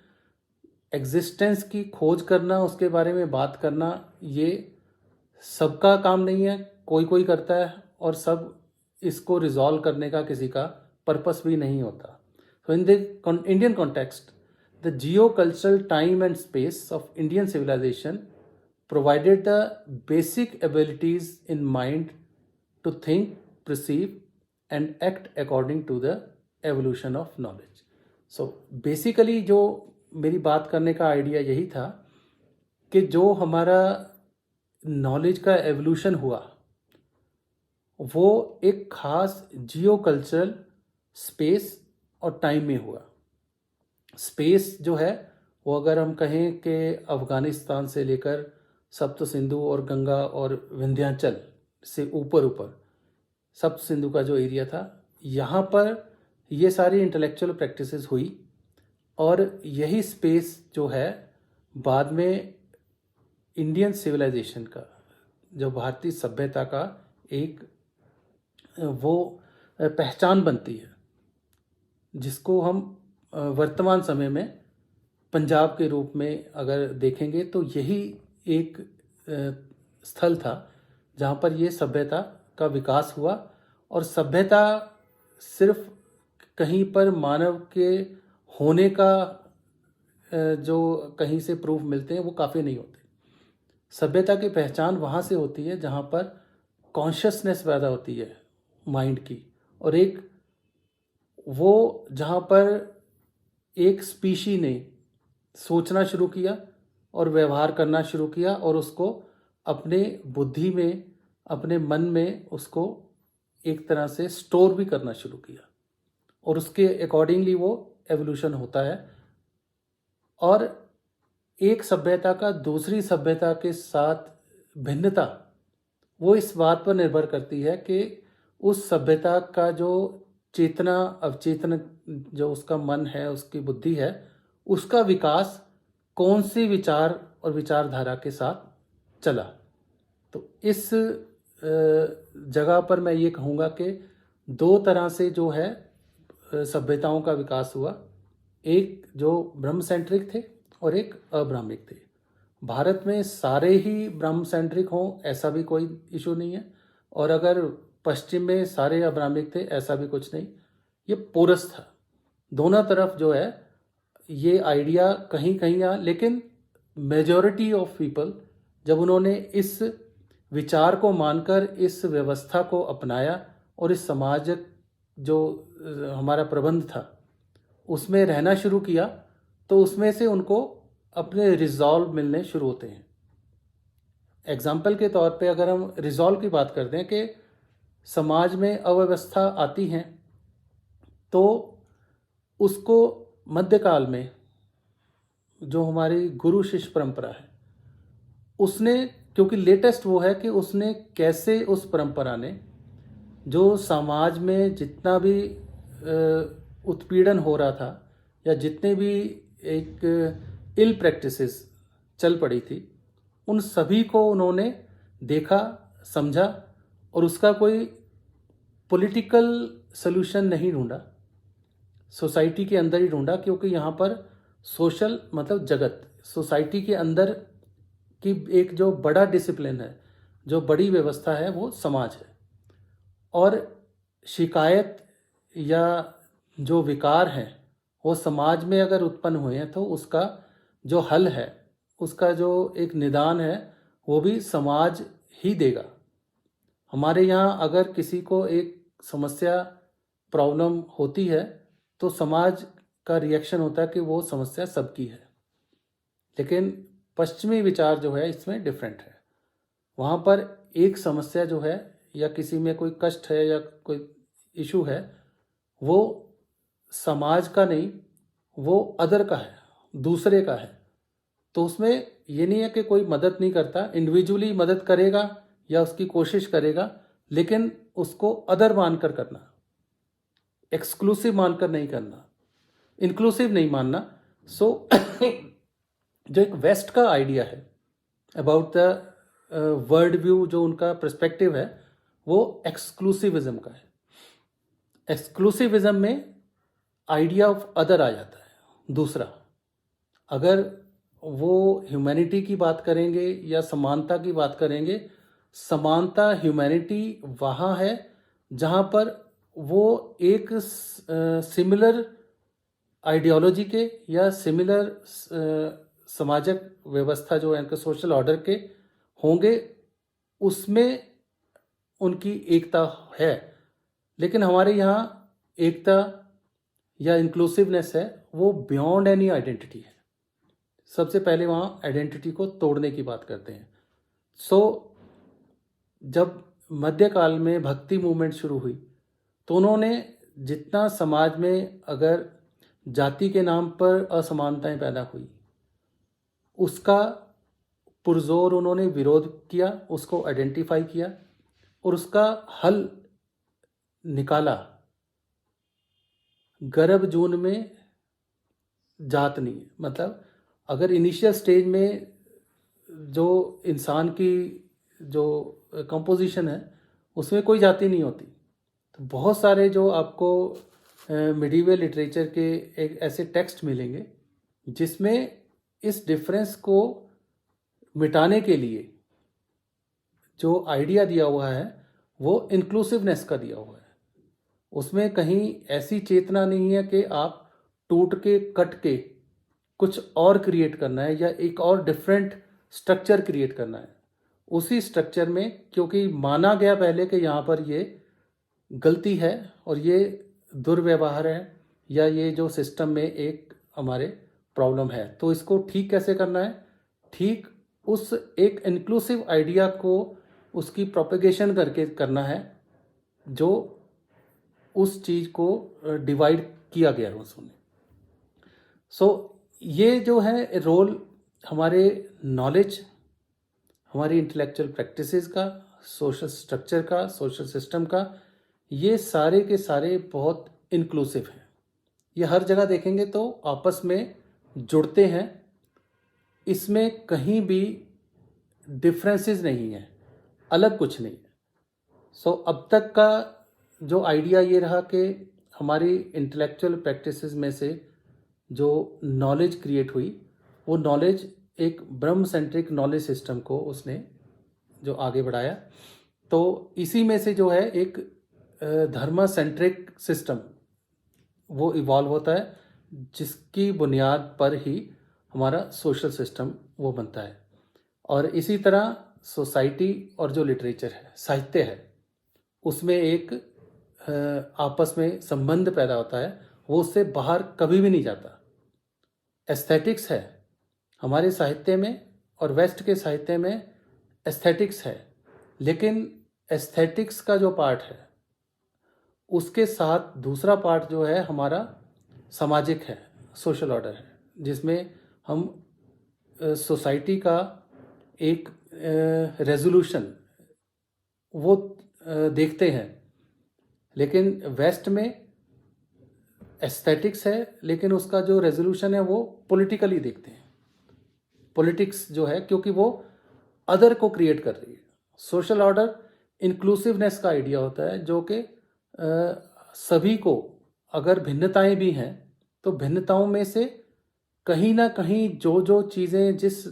एग्जिस्टेंस की खोज करना, उसके बारे में बात करना, ये सबका काम नहीं है, कोई कोई करता है, और सब इसको रिजॉल्व करने का किसी का पर्पस भी नहीं होता। So in the Indian context, the geocultural time and space of Indian civilization provided the basic abilities in mind to think, perceive, and act according to the evolution of knowledge. So basically जो मेरी बात करने का आइडिया यही था कि जो हमारा नॉलेज का एवोल्यूशन हुआ वो एक खास जियो कल्चरल स्पेस और टाइम में हुआ। स्पेस जो है वो अगर हम कहें कि अफ़गानिस्तान से लेकर सप्त सिंधु और गंगा और विंध्याचल से ऊपर ऊपर सप्त सिंधु का जो एरिया था, यहाँ पर ये सारी इंटेलेक्चुअल प्रैक्टिसेस हुई, और यही स्पेस जो है बाद में इंडियन सिविलाइजेशन का, जो भारतीय सभ्यता का एक वो पहचान बनती है, जिसको हम वर्तमान समय में पंजाब के रूप में अगर देखेंगे तो यही एक स्थल था जहाँ पर ये सभ्यता का विकास हुआ। और सभ्यता सिर्फ कहीं पर मानव के होने का जो कहीं से प्रूफ मिलते हैं वो काफ़ी नहीं होते। सभ्यता की पहचान वहाँ से होती है जहाँ पर कॉन्शियसनेस पैदा होती है माइंड की, और एक वो जहाँ पर एक स्पीशी ने सोचना शुरू किया और व्यवहार करना शुरू किया, और उसको अपने बुद्धि में, अपने मन में उसको एक तरह से स्टोर भी करना शुरू किया, और उसके अकॉर्डिंगली वो एवोल्यूशन होता है। और एक सभ्यता का दूसरी सभ्यता के साथ भिन्नता वो इस बात पर निर्भर करती है कि उस सभ्यता का जो चेतना अवचेतन, जो उसका मन है, उसकी बुद्धि है, उसका विकास कौन सी विचार और विचारधारा के साथ चला। तो इस जगह पर मैं ये कहूँगा कि दो तरह से जो है सभ्यताओं का विकास हुआ, एक जो ब्रह्म सेंट्रिक थे और एक अब्राह्मिक थे। भारत में सारे ही ब्राह्म सेंट्रिक हों ऐसा भी कोई इशू नहीं है, और अगर पश्चिम में सारे अब्राह्मिक थे ऐसा भी कुछ नहीं। ये पोरस था, दोनों तरफ जो है ये आइडिया कहीं कहीं आ, लेकिन मेजॉरिटी ऑफ पीपल जब उन्होंने इस विचार को मानकर इस व्यवस्था को अपनाया और इस समाज जो हमारा प्रबंध था उसमें रहना शुरू किया, तो उसमें से उनको अपने रिजॉल्व मिलने शुरू होते हैं। एग्जाम्पल के तौर पे अगर हम रिजॉल्व की बात करते हैं कि समाज में अव्यवस्था आती है, तो उसको मध्यकाल में जो हमारी गुरु शिष्य परंपरा है उसने, क्योंकि लेटेस्ट वो है कि उसने कैसे उस परंपरा ने जो समाज में जितना भी उत्पीड़न हो रहा था या जितने भी एक इल प्रैक्टिसेस चल पड़ी थी उन सभी को उन्होंने देखा, समझा और उसका कोई पॉलिटिकल सॉल्यूशन नहीं ढूंढा, सोसाइटी के अंदर ही ढूंढा, क्योंकि यहाँ पर सोशल मतलब जगत, सोसाइटी के अंदर की एक जो बड़ा डिसिप्लिन है, जो बड़ी व्यवस्था है वो समाज है। और शिकायत या जो विकार हैं वो समाज में अगर उत्पन्न हुए हैं तो उसका जो हल है, उसका जो एक निदान है वो भी समाज ही देगा। हमारे यहाँ अगर किसी को एक समस्या प्रॉब्लम होती है तो समाज का रिएक्शन होता है कि वो समस्या सबकी है, लेकिन पश्चिमी विचार जो है इसमें डिफरेंट है। वहाँ पर एक समस्या जो है या किसी में कोई कष्ट है या कोई इशू है वो समाज का नहीं, वो अदर का है, दूसरे का है। तो उसमें ये नहीं है कि कोई मदद नहीं करता, इंडिविजुअली मदद करेगा या उसकी कोशिश करेगा, लेकिन उसको अदर मानकर करना, एक्सक्लूसिव मानकर नहीं करना, इंक्लूसिव नहीं मानना। सो जो एक वेस्ट का आइडिया है अबाउट द वर्ल्ड व्यू, जो उनका पर्सपेक्टिव है वो एक्सक्लूसिविज्म का है। एक्सक्लूसिविज्म में आइडिया ऑफ अदर आ जाता है, दूसरा। अगर वो ह्यूमैनिटी की बात करेंगे या समानता की बात करेंगे, समानता ह्यूमैनिटी वहाँ है जहाँ पर वो एक सिमिलर आइडियोलॉजी के या सिमिलर सामाजिक व्यवस्था जो है उनके सोशल ऑर्डर के होंगे, उसमें उनकी एकता है। लेकिन हमारे यहाँ एकता या इंक्लूसिवनेस है वो बियॉन्ड एनी आइडेंटिटी है। सबसे पहले वहाँ आइडेंटिटी को तोड़ने की बात करते हैं। सो जब मध्यकाल में भक्ति मूवमेंट शुरू हुई तो उन्होंने जितना समाज में अगर जाति के नाम पर असमानताएं पैदा हुई उसका पुरजोर उन्होंने विरोध किया, उसको आइडेंटिफाई किया और उसका हल निकाला। गर्भ जून में जात नहीं है, मतलब अगर इनिशियल स्टेज में जो इंसान की जो कंपोजिशन है उसमें कोई जाति नहीं होती, तो बहुत सारे जो आपको मिडिवल लिटरेचर के एक ऐसे टेक्स्ट मिलेंगे जिसमें इस डिफरेंस को मिटाने के लिए जो आइडिया दिया हुआ है वो इंक्लूसिवनेस का दिया हुआ है। उसमें कहीं ऐसी चेतना नहीं है कि आप टूट के कट के कुछ और क्रिएट करना है या एक और डिफरेंट स्ट्रक्चर क्रिएट करना है। उसी स्ट्रक्चर में क्योंकि माना गया पहले कि यहाँ पर ये गलती है और ये दुर्व्यवहार है या ये जो सिस्टम में एक हमारे प्रॉब्लम है, तो इसको ठीक कैसे करना है, ठीक उस एक इंक्लूसिव आइडिया को उसकी प्रोपेगेशन करके करना है जो उस चीज़ को डिवाइड किया गया है उसने। सो ये जो है रोल हमारे नॉलेज, हमारी इंटेलेक्चुअल प्रैक्टिसेस का, सोशल स्ट्रक्चर का, सोशल सिस्टम का, ये सारे के सारे बहुत इंक्लूसिव हैं। ये हर जगह देखेंगे तो आपस में जुड़ते हैं, इसमें कहीं भी डिफरेंसेस नहीं है, अलग कुछ नहीं है। सो अब तक का जो आइडिया ये रहा कि हमारी इंटेलेक्चुअल प्रैक्टिसेस में से जो नॉलेज क्रिएट हुई वो नॉलेज एक ब्रह्म सेंट्रिक नॉलेज सिस्टम को उसने जो आगे बढ़ाया। तो इसी में से जो है एक धर्म सेंट्रिक सिस्टम वो इवॉल्व होता है, जिसकी बुनियाद पर ही हमारा सोशल सिस्टम वो बनता है। और इसी तरह सोसाइटी और जो लिटरेचर है, साहित्य है, उसमें एक आपस में संबंध पैदा होता है, वो उससे बाहर कभी भी नहीं जाता। एस्थेटिक्स है हमारे साहित्य में, और वेस्ट के साहित्य में एस्थेटिक्स है, लेकिन एस्थेटिक्स का जो पार्ट है उसके साथ दूसरा पार्ट जो है हमारा सामाजिक है, सोशल ऑर्डर है, जिसमें हम सोसाइटी का एक रेजोल्यूशन वो देखते हैं। लेकिन वेस्ट में एस्थेटिक्स है, लेकिन उसका जो रेजोल्यूशन है वो पॉलिटिकली देखते हैं। पॉलिटिक्स जो है, क्योंकि वो अदर को क्रिएट कर रही है। सोशल ऑर्डर इंक्लूसिवनेस का आइडिया होता है, जो कि सभी को, अगर भिन्नताएं भी हैं तो भिन्नताओं में से कहीं ना कहीं जो जो चीज़ें जिस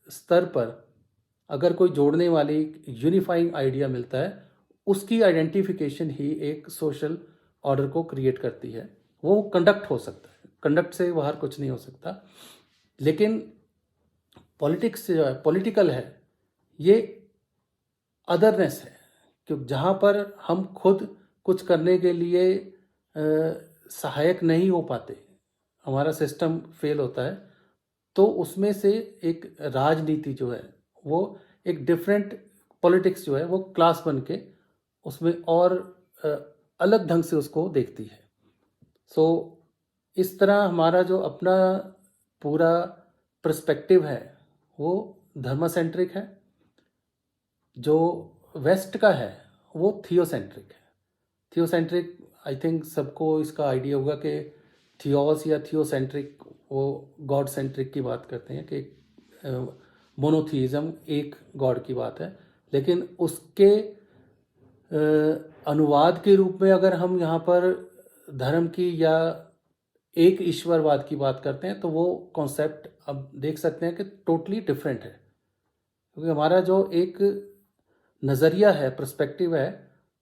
स्तर पर अगर कोई जोड़ने वाली यूनिफाइंग आइडिया मिलता है, उसकी आइडेंटिफिकेशन ही एक सोशल ऑर्डर को क्रिएट करती है। वो कंडक्ट हो सकता है, कंडक्ट से बाहर कुछ नहीं हो सकता। लेकिन पॉलिटिक्स जो है, पॉलिटिकल है, ये अदरनेस है, क्योंकि जहाँ पर हम खुद कुछ करने के लिए सहायक नहीं हो पाते, हमारा सिस्टम फेल होता है, तो उसमें से एक राजनीति जो है वो एक डिफरेंट पॉलिटिक्स जो है वो क्लास बन के उसमें और अलग ढंग से उसको देखती है। सो इस तरह हमारा जो अपना पूरा पर्सपेक्टिव है वो धर्मसेंट्रिक है। जो वेस्ट का है वो थियोसेंट्रिक है। थियोसेंट्रिक, आई थिंक सबको इसका आइडिया होगा कि थियोस या थियोसेंट्रिक, वो गॉड सेंट्रिक की बात करते हैं कि मोनोथीइज्म, एक गॉड की बात है। लेकिन उसके अनुवाद के रूप में अगर हम यहाँ पर धर्म की या एक ईश्वरवाद की बात करते हैं, तो वो कॉन्सेप्ट अब देख सकते हैं कि टोटली डिफरेंट है। क्योंकि हमारा जो एक नज़रिया है, पर्सपेक्टिव है,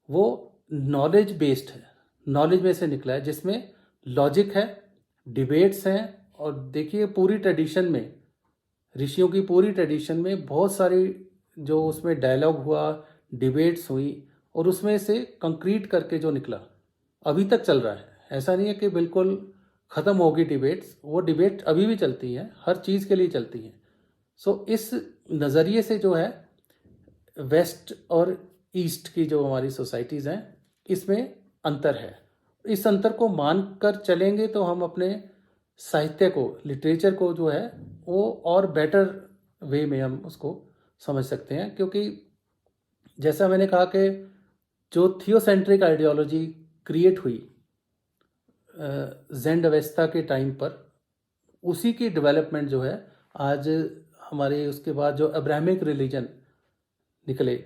वो नॉलेज बेस्ड है, नॉलेज में से निकला है, जिसमें लॉजिक है, डिबेट्स हैं। और देखिए पूरी ट्रेडिशन में, ऋषियों की पूरी ट्रेडिशन में बहुत सारी जो उसमें डायलॉग हुआ, डिबेट्स हुई, और उसमें से कंक्रीट करके जो निकला अभी तक चल रहा है। ऐसा नहीं है कि बिल्कुल ख़त्म होगी डिबेट्स, वो डिबेट अभी भी चलती हैं, हर चीज़ के लिए चलती हैं। सो इस नज़रिए से जो है वेस्ट और ईस्ट की जो हमारी सोसाइटीज़ हैं, इसमें अंतर है। इस अंतर को मान कर चलेंगे तो हम अपने साहित्य को, लिटरेचर को जो है वो और बेटर वे में हम उसको समझ सकते हैं। क्योंकि जैसा मैंने कहा कि जो थियोसेंट्रिक आइडियोलॉजी क्रिएट हुई ज़ेंड अवेस्ता के टाइम पर, उसी की डेवलपमेंट जो है आज हमारे, उसके बाद जो अब्राहमिक रिलीजन निकले,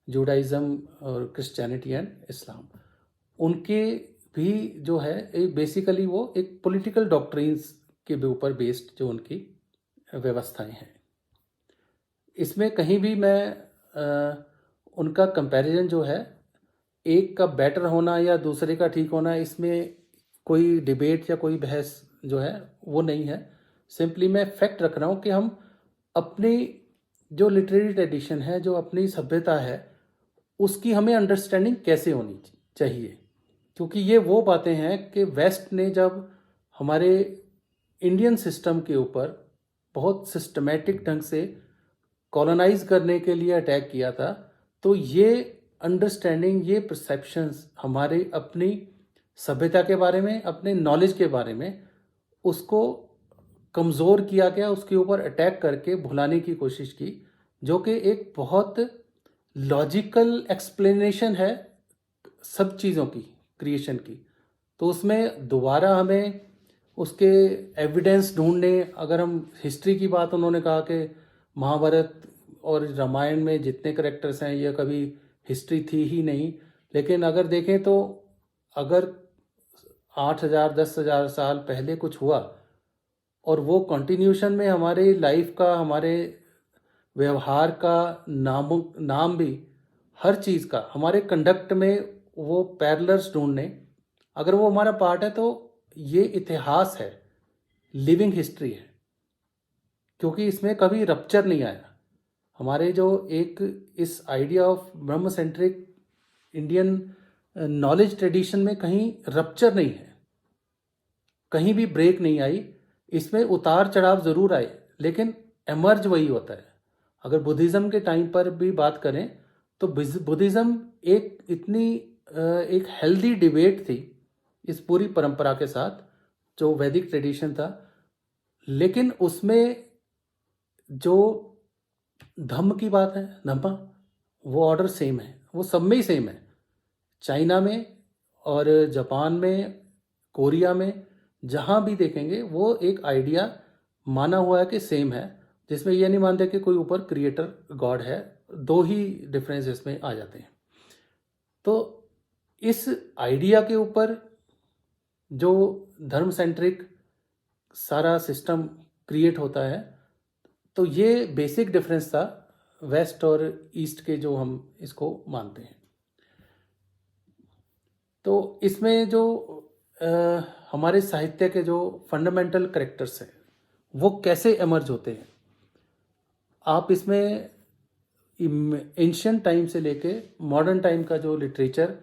जुडाइज़म और क्रिश्चियनिटी एंड इस्लाम, उनके भी जो है बेसिकली वो एक पॉलिटिकल डॉक्ट्रिन्स के ऊपर बेस्ड जो उनकी व्यवस्थाएं हैं। इसमें कहीं भी मैं उनका कंपैरिजन जो है, एक का बेटर होना या दूसरे का ठीक होना, इसमें कोई डिबेट या कोई बहस जो है वो नहीं है। सिंपली मैं फैक्ट रख रहा हूँ कि हम अपनी जो लिटरेरी ट्रेडिशन है, जो अपनी सभ्यता है, उसकी हमें अंडरस्टैंडिंग कैसे होनी चाहिए। क्योंकि ये वो बातें हैं कि वेस्ट ने जब हमारे इंडियन सिस्टम के ऊपर बहुत सिस्टमेटिक ढंग से कॉलोनाइज करने के लिए अटैक किया था, तो ये अंडरस्टैंडिंग, ये परसेप्शंस हमारे अपनी सभ्यता के बारे में, अपने नॉलेज के बारे में, उसको कमज़ोर किया गया, उसके ऊपर अटैक करके भुलाने की कोशिश की, जो कि एक बहुत लॉजिकल एक्सप्लेनेशन है सब चीज़ों की, क्रिएशन की। तो उसमें दोबारा हमें उसके एविडेंस ढूंढने, अगर हम हिस्ट्री की बात, उन्होंने कहा कि महाभारत और रामायण में जितने करेक्टर्स हैं ये कभी हिस्ट्री थी ही नहीं। लेकिन अगर देखें तो अगर 8,000 10,000 साल पहले कुछ हुआ और वो कंटिन्यूशन में हमारे लाइफ का, हमारे व्यवहार का, नाम भी, हर चीज़ का, हमारे कंडक्ट में वो पैरेलल्स ढूंढने, अगर वो हमारा पार्ट है तो ये इतिहास है, लिविंग हिस्ट्री है, क्योंकि इसमें कभी रप्चर नहीं आया। हमारे जो एक इस idea of Brahma centric Indian knowledge tradition में कहीं रप्चर नहीं है, कहीं भी ब्रेक नहीं आई। इसमें उतार चढ़ाव ज़रूर आए, लेकिन एमर्ज वही होता है। अगर बुद्धिज़्म के टाइम पर भी बात करें तो बुद्धिज़्म एक इतनी एक हेल्दी डिबेट थी इस पूरी परंपरा के साथ, जो वैदिक ट्रेडिशन था, लेकिन उसमें जो धम्म की बात है, धम्मा, वो ऑर्डर सेम है, वो सब में ही सेम है। चाइना में और जापान में, कोरिया में, जहाँ भी देखेंगे वो एक आइडिया माना हुआ है कि सेम है, जिसमें ये नहीं मानते कि कोई ऊपर क्रिएटर गॉड है। दो ही डिफरेंस इसमें आ जाते हैं। तो इस आइडिया के ऊपर जो धर्म सेंट्रिक सारा सिस्टम क्रिएट होता है, तो ये बेसिक डिफरेंस था वेस्ट और ईस्ट के, जो हम इसको मानते हैं। तो इसमें जो हमारे साहित्य के जो फंडामेंटल कैरेक्टर्स हैं वो कैसे एमर्ज होते हैं, आप इसमें एंशियंट टाइम से लेके मॉडर्न टाइम का जो लिटरेचर,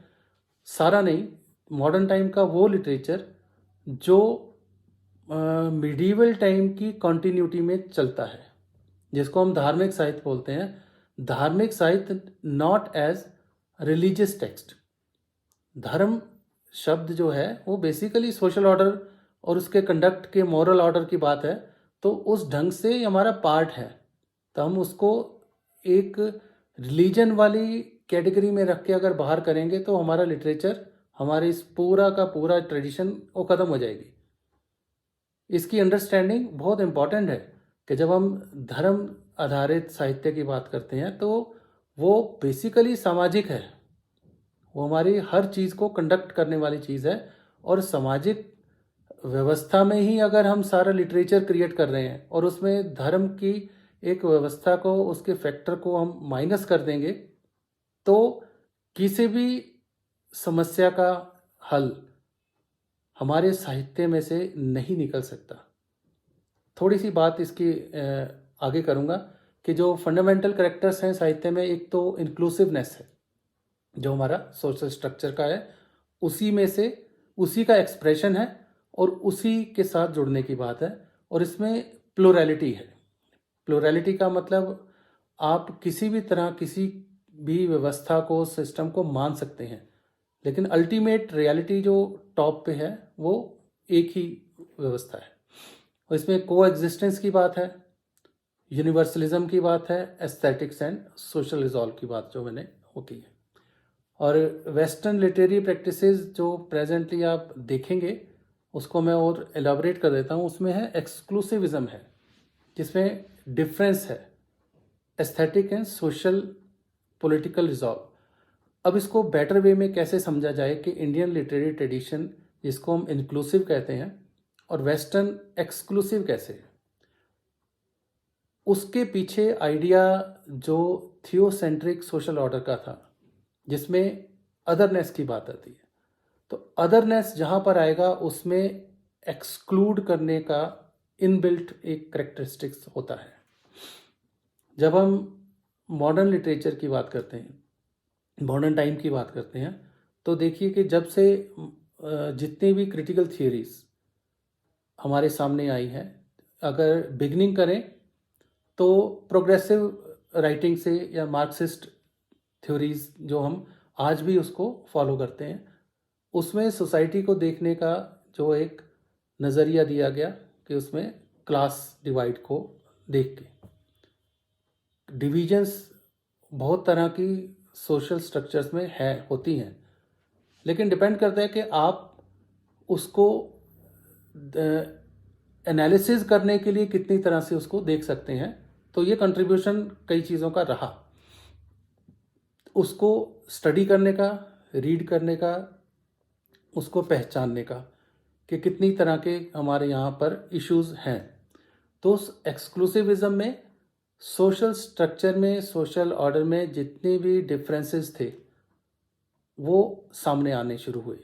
सारा नहीं, मॉडर्न टाइम का वो लिटरेचर जो मिडीवल टाइम की कॉन्टिन्यूटी में चलता है, जिसको हम धार्मिक साहित्य बोलते हैं। धार्मिक साहित्य नॉट एज रिलीजियस टेक्स्ट। धर्म शब्द जो है वो बेसिकली सोशल ऑर्डर और उसके कंडक्ट के मॉरल ऑर्डर की बात है, तो उस ढंग से हमारा पार्ट है। तो हम उसको एक रिलीजन वाली कैटेगरी में रख के अगर बाहर करेंगे तो हमारा लिटरेचर, हमारे इस पूरा का पूरा ट्रेडिशन वो ख़त्म हो जाएगी। इसकी अंडरस्टैंडिंग बहुत इम्पॉर्टेंट है कि जब हम धर्म आधारित साहित्य की बात करते हैं तो वो बेसिकली सामाजिक है, वो हमारी हर चीज़ को कंडक्ट करने वाली चीज़ है। और सामाजिक व्यवस्था में ही अगर हम सारा लिटरेचर क्रिएट कर रहे हैं और उसमें धर्म की एक व्यवस्था को, उसके फैक्टर को हम माइनस कर देंगे, तो किसी भी समस्या का हल हमारे साहित्य में से नहीं निकल सकता। थोड़ी सी बात इसकी आगे करूँगा कि जो फंडामेंटल कैरेक्टर्स हैं साहित्य में, एक तो इंक्लूसिवनेस है, जो हमारा सोशल स्ट्रक्चर का है, उसी में से उसी का एक्सप्रेशन है और उसी के साथ जुड़ने की बात है। और इसमें प्लुरैलिटी है। प्लुरैलिटी का मतलब आप किसी भी तरह किसी भी व्यवस्था को, सिस्टम को मान सकते हैं, लेकिन अल्टीमेट रियलिटी जो टॉप पे है वो एक ही व्यवस्था है। और इसमें को एग्जिस्टेंस की बात है, यूनिवर्सलिज्म की बात है, एस्थेटिक्स एंड सोशल रिजॉल्व की बात जो मैंने वो की है। और वेस्टर्न लिटरेरी प्रैक्टिसेस जो प्रेजेंटली आप देखेंगे, उसको मैं और एलाबरेट कर देता हूँ। उसमें है एक्सक्लूसिविज्म है, जिसमें डिफरेंस है aesthetic and social political resolve. अब इसको बेटर वे में कैसे समझा जाए कि इंडियन लिटरेरी ट्रेडिशन, जिसको हम इंक्लूसिव कहते हैं, और वेस्टर्न एक्सक्लूसिव कैसे है। उसके पीछे आइडिया जो थियोसेंट्रिक सोशल ऑर्डर का था, जिसमें अदरनेस की बात आती है। तो अदरनेस जहाँ पर आएगा उसमें एक्सक्लूड करने का इनबिल्ट एक करेक्टरिस्टिक्स होता है। जब हम मॉडर्न लिटरेचर की बात करते हैं, मॉडर्न टाइम की बात करते हैं, तो देखिए कि जब से जितनी भी क्रिटिकल थियरीज हमारे सामने आई हैं, अगर बिगनिंग करें तो प्रोग्रेसिव राइटिंग से या मार्क्सिस्ट थ्योरीज जो हम आज भी उसको फॉलो करते हैं, उसमें सोसाइटी को देखने का जो एक नज़रिया दिया गया कि उसमें क्लास डिवाइड को देख के डिविजन्स बहुत तरह की सोशल स्ट्रक्चर्स में होती हैं, लेकिन डिपेंड करता है कि आप उसको एनालिसिस करने के लिए कितनी तरह से उसको देख सकते हैं। तो ये कंट्रीब्यूशन कई चीज़ों का रहा, उसको स्टडी करने का, रीड करने का, उसको पहचानने का कि कितनी तरह के हमारे यहाँ पर इश्यूज़ हैं। तो उस एक्सक्लूसिविज्म में सोशल स्ट्रक्चर में, सोशल ऑर्डर में जितने भी डिफरेंसेस थे वो सामने आने शुरू हुए,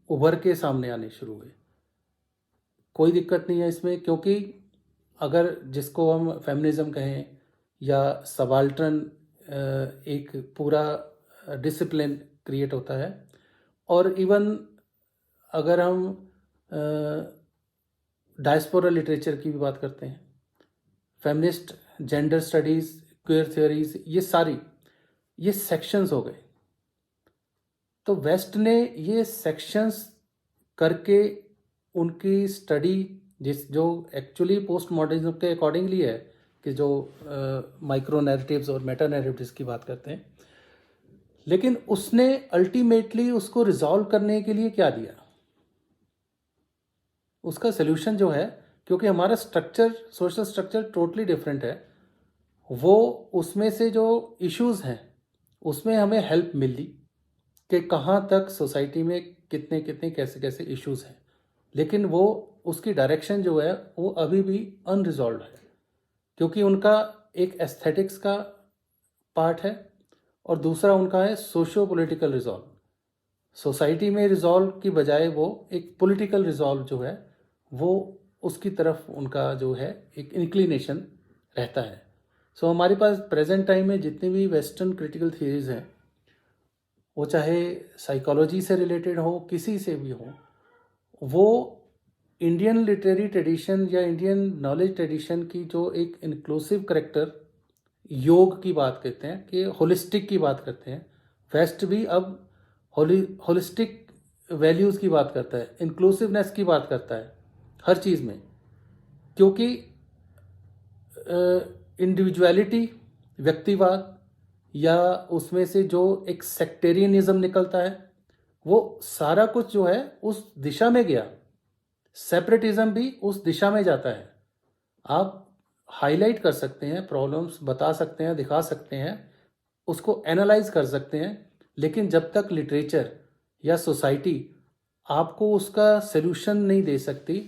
उभर के सामने आने शुरू हुए। कोई दिक्कत नहीं है इसमें, क्योंकि अगर जिसको हम फेमिनिज्म कहें या सबाल्टर्न एक पूरा डिसिप्लिन क्रिएट होता है, और इवन अगर हम डायस्पोरा लिटरेचर की भी बात करते हैं, feminist, gender studies, queer theories, ये सेक्शंस हो गए। तो वेस्ट ने ये सेक्शंस करके उनकी स्टडी जो एक्चुअली पोस्ट मॉडर्निज्म के अकॉर्डिंगली है, कि जो माइक्रो नैरेटिव्स और मेटा नैरेटिव्स की बात करते हैं, लेकिन उसने अल्टीमेटली उसको रिजॉल्व करने के लिए क्या दिया, उसका सोल्यूशन जो है, क्योंकि हमारा structure, social structure totally different है, वो उसमें से जो इश्यूज हैं उसमें हमें हेल्प मिली कि कहाँ तक सोसाइटी में कितने कितने कैसे कैसे इश्यूज हैं, लेकिन वो उसकी डायरेक्शन जो है वो अभी भी अनरिजॉल्व है, क्योंकि उनका एक एस्थेटिक्स का पार्ट है और दूसरा उनका है सोशियो पॉलिटिकल रिजॉल्व। सोसाइटी में रिजॉल्व की बजाय वो एक पॉलिटिकल रिजॉल्व जो है वो उसकी तरफ उनका जो है एक इंक्लिनेशन रहता है। सो हमारे पास प्रेजेंट टाइम में जितनी भी वेस्टर्न क्रिटिकल थियरीज हैं, वो चाहे साइकोलॉजी से रिलेटेड हो, किसी से भी हो, वो इंडियन लिटरेरी ट्रेडिशन या इंडियन नॉलेज ट्रेडिशन की जो एक इंक्लूसिव करेक्टर, योग की बात करते हैं कि होलिस्टिक की बात करते हैं, वेस्ट भी अब होलिस्टिक वैल्यूज़ की बात करता है, इंक्लूसिवनेस की बात करता है हर चीज़ में, क्योंकि इंडिविजुअलिटी, व्यक्तिवाद, या उसमें से जो एक सेक्टेरियनिज्म निकलता है, वो सारा कुछ जो है उस दिशा में गया। सेपरेटिज्म भी उस दिशा में जाता है। आप हाईलाइट कर सकते हैं, प्रॉब्लम्स बता सकते हैं, दिखा सकते हैं, उसको एनालाइज कर सकते हैं, लेकिन जब तक लिटरेचर या सोसाइटी आपको उसका सल्यूशन नहीं दे सकती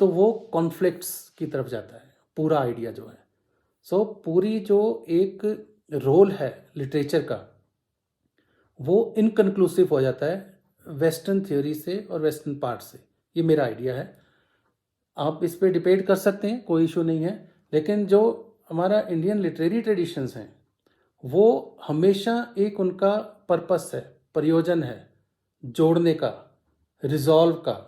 तो वो कॉन्फ्लिक्ट्स की तरफ जाता है पूरा आइडिया जो है। सो पूरी जो एक रोल है लिटरेचर का वो इनकन्क्लूसिव हो जाता है वेस्टर्न थ्योरी से और वेस्टर्न पार्ट से। ये मेरा आइडिया है, आप इस पर डिबेट कर सकते हैं, कोई इशू नहीं है, लेकिन जो हमारा इंडियन लिटरेरी ट्रेडिशंस हैं वो हमेशा एक उनका पर्पस है, प्रयोजन है जोड़ने का, रिजॉल्व का,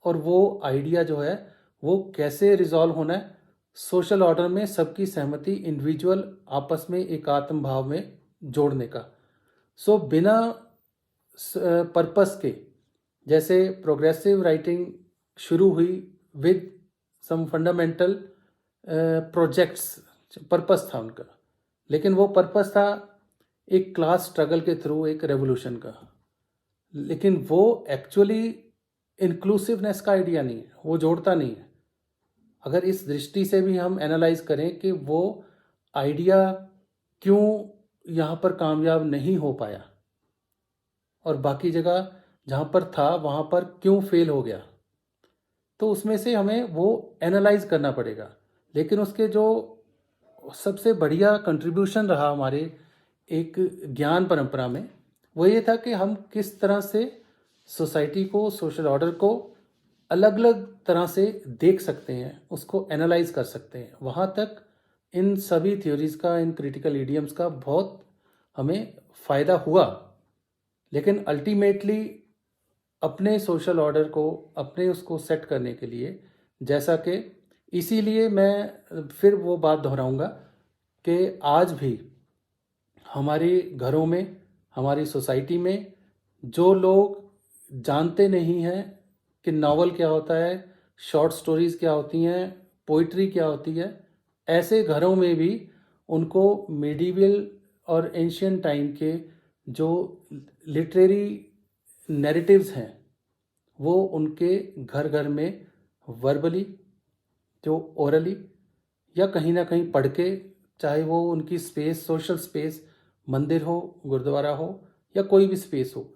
और वो आइडिया जो है वो कैसे रिजॉल्व होना है, सोशल ऑर्डर में सबकी सहमति, इंडिविजुअल आपस में एकात्म भाव में जोड़ने का। सो बिना पर्पस के, जैसे प्रोग्रेसिव राइटिंग शुरू हुई with some fundamental projects, purpose था उनका, लेकिन वो पर्पस था एक क्लास स्ट्रगल के थ्रू एक रेवोल्यूशन का, लेकिन वो एक्चुअली इंक्लूसिवनेस का आइडिया नहीं है, वो जोड़ता नहीं है। अगर इस दृष्टि से भी हम एनालाइज करें कि वो आइडिया क्यों यहाँ पर कामयाब नहीं हो पाया और बाकी जगह जहाँ पर था वहाँ पर क्यों फेल हो गया, तो उसमें से हमें वो एनालाइज करना पड़ेगा। लेकिन उसके जो सबसे बढ़िया कंट्रीब्यूशन रहा हमारे एक ज्ञान परंपरा में, वो ये था कि हम किस तरह से सोसाइटी को, सोशल ऑर्डर को अलग अलग तरह से देख सकते हैं, उसको एनालाइज कर सकते हैं। वहाँ तक इन सभी थ्योरीज़ का, इन क्रिटिकल इडियम्स का बहुत हमें फ़ायदा हुआ, लेकिन अल्टीमेटली अपने सोशल ऑर्डर को, अपने उसको सेट करने के लिए, जैसा कि इसीलिए मैं फिर वो बात दोहराऊंगा कि आज भी हमारे घरों में, हमारी सोसाइटी में जो लोग जानते नहीं हैं कि नावल क्या होता है, शॉर्ट स्टोरीज़ क्या होती हैं, पोइट्री क्या होती है, ऐसे घरों में भी उनको मिडीवल और एंशियंट टाइम के जो लिटरेरी नैरेटिव्स हैं वो उनके घर घर में वर्बली, जो ओरली या कहीं ना कहीं पढ़ के, चाहे वो उनकी स्पेस, सोशल स्पेस, मंदिर हो, गुरुद्वारा हो या कोई भी स्पेस हो,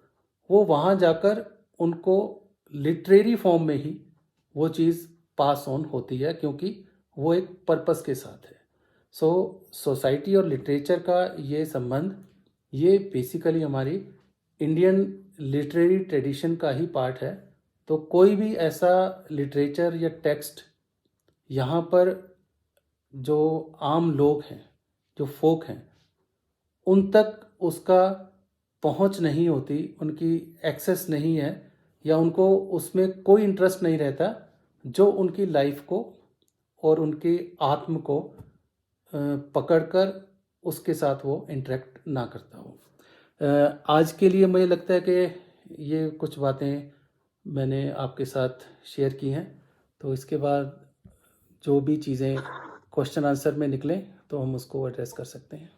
वो वहाँ जाकर उनको लिटरेरी फॉर्म में ही वो चीज़ पास ऑन होती है, क्योंकि वो एक पर्पस के साथ है। सो सोसाइटी और लिटरेचर का ये संबंध, ये बेसिकली हमारी इंडियन लिटरेरी ट्रेडिशन का ही पार्ट है। तो कोई भी ऐसा लिटरेचर या टेक्स्ट यहाँ पर जो आम लोग हैं, जो फोक हैं, उन तक उसका पहुंच नहीं होती, उनकी एक्सेस नहीं है, या उनको उसमें कोई इंटरेस्ट नहीं रहता जो उनकी लाइफ को और उनकी आत्म को पकड़कर उसके साथ वो इंटरेक्ट ना करता हो। आज के लिए मुझे लगता है कि ये कुछ बातें मैंने आपके साथ शेयर की हैं। तो इसके बाद जो भी चीज़ें क्वेश्चन आंसर में निकलें तो हम उसको एड्रेस कर सकते हैं।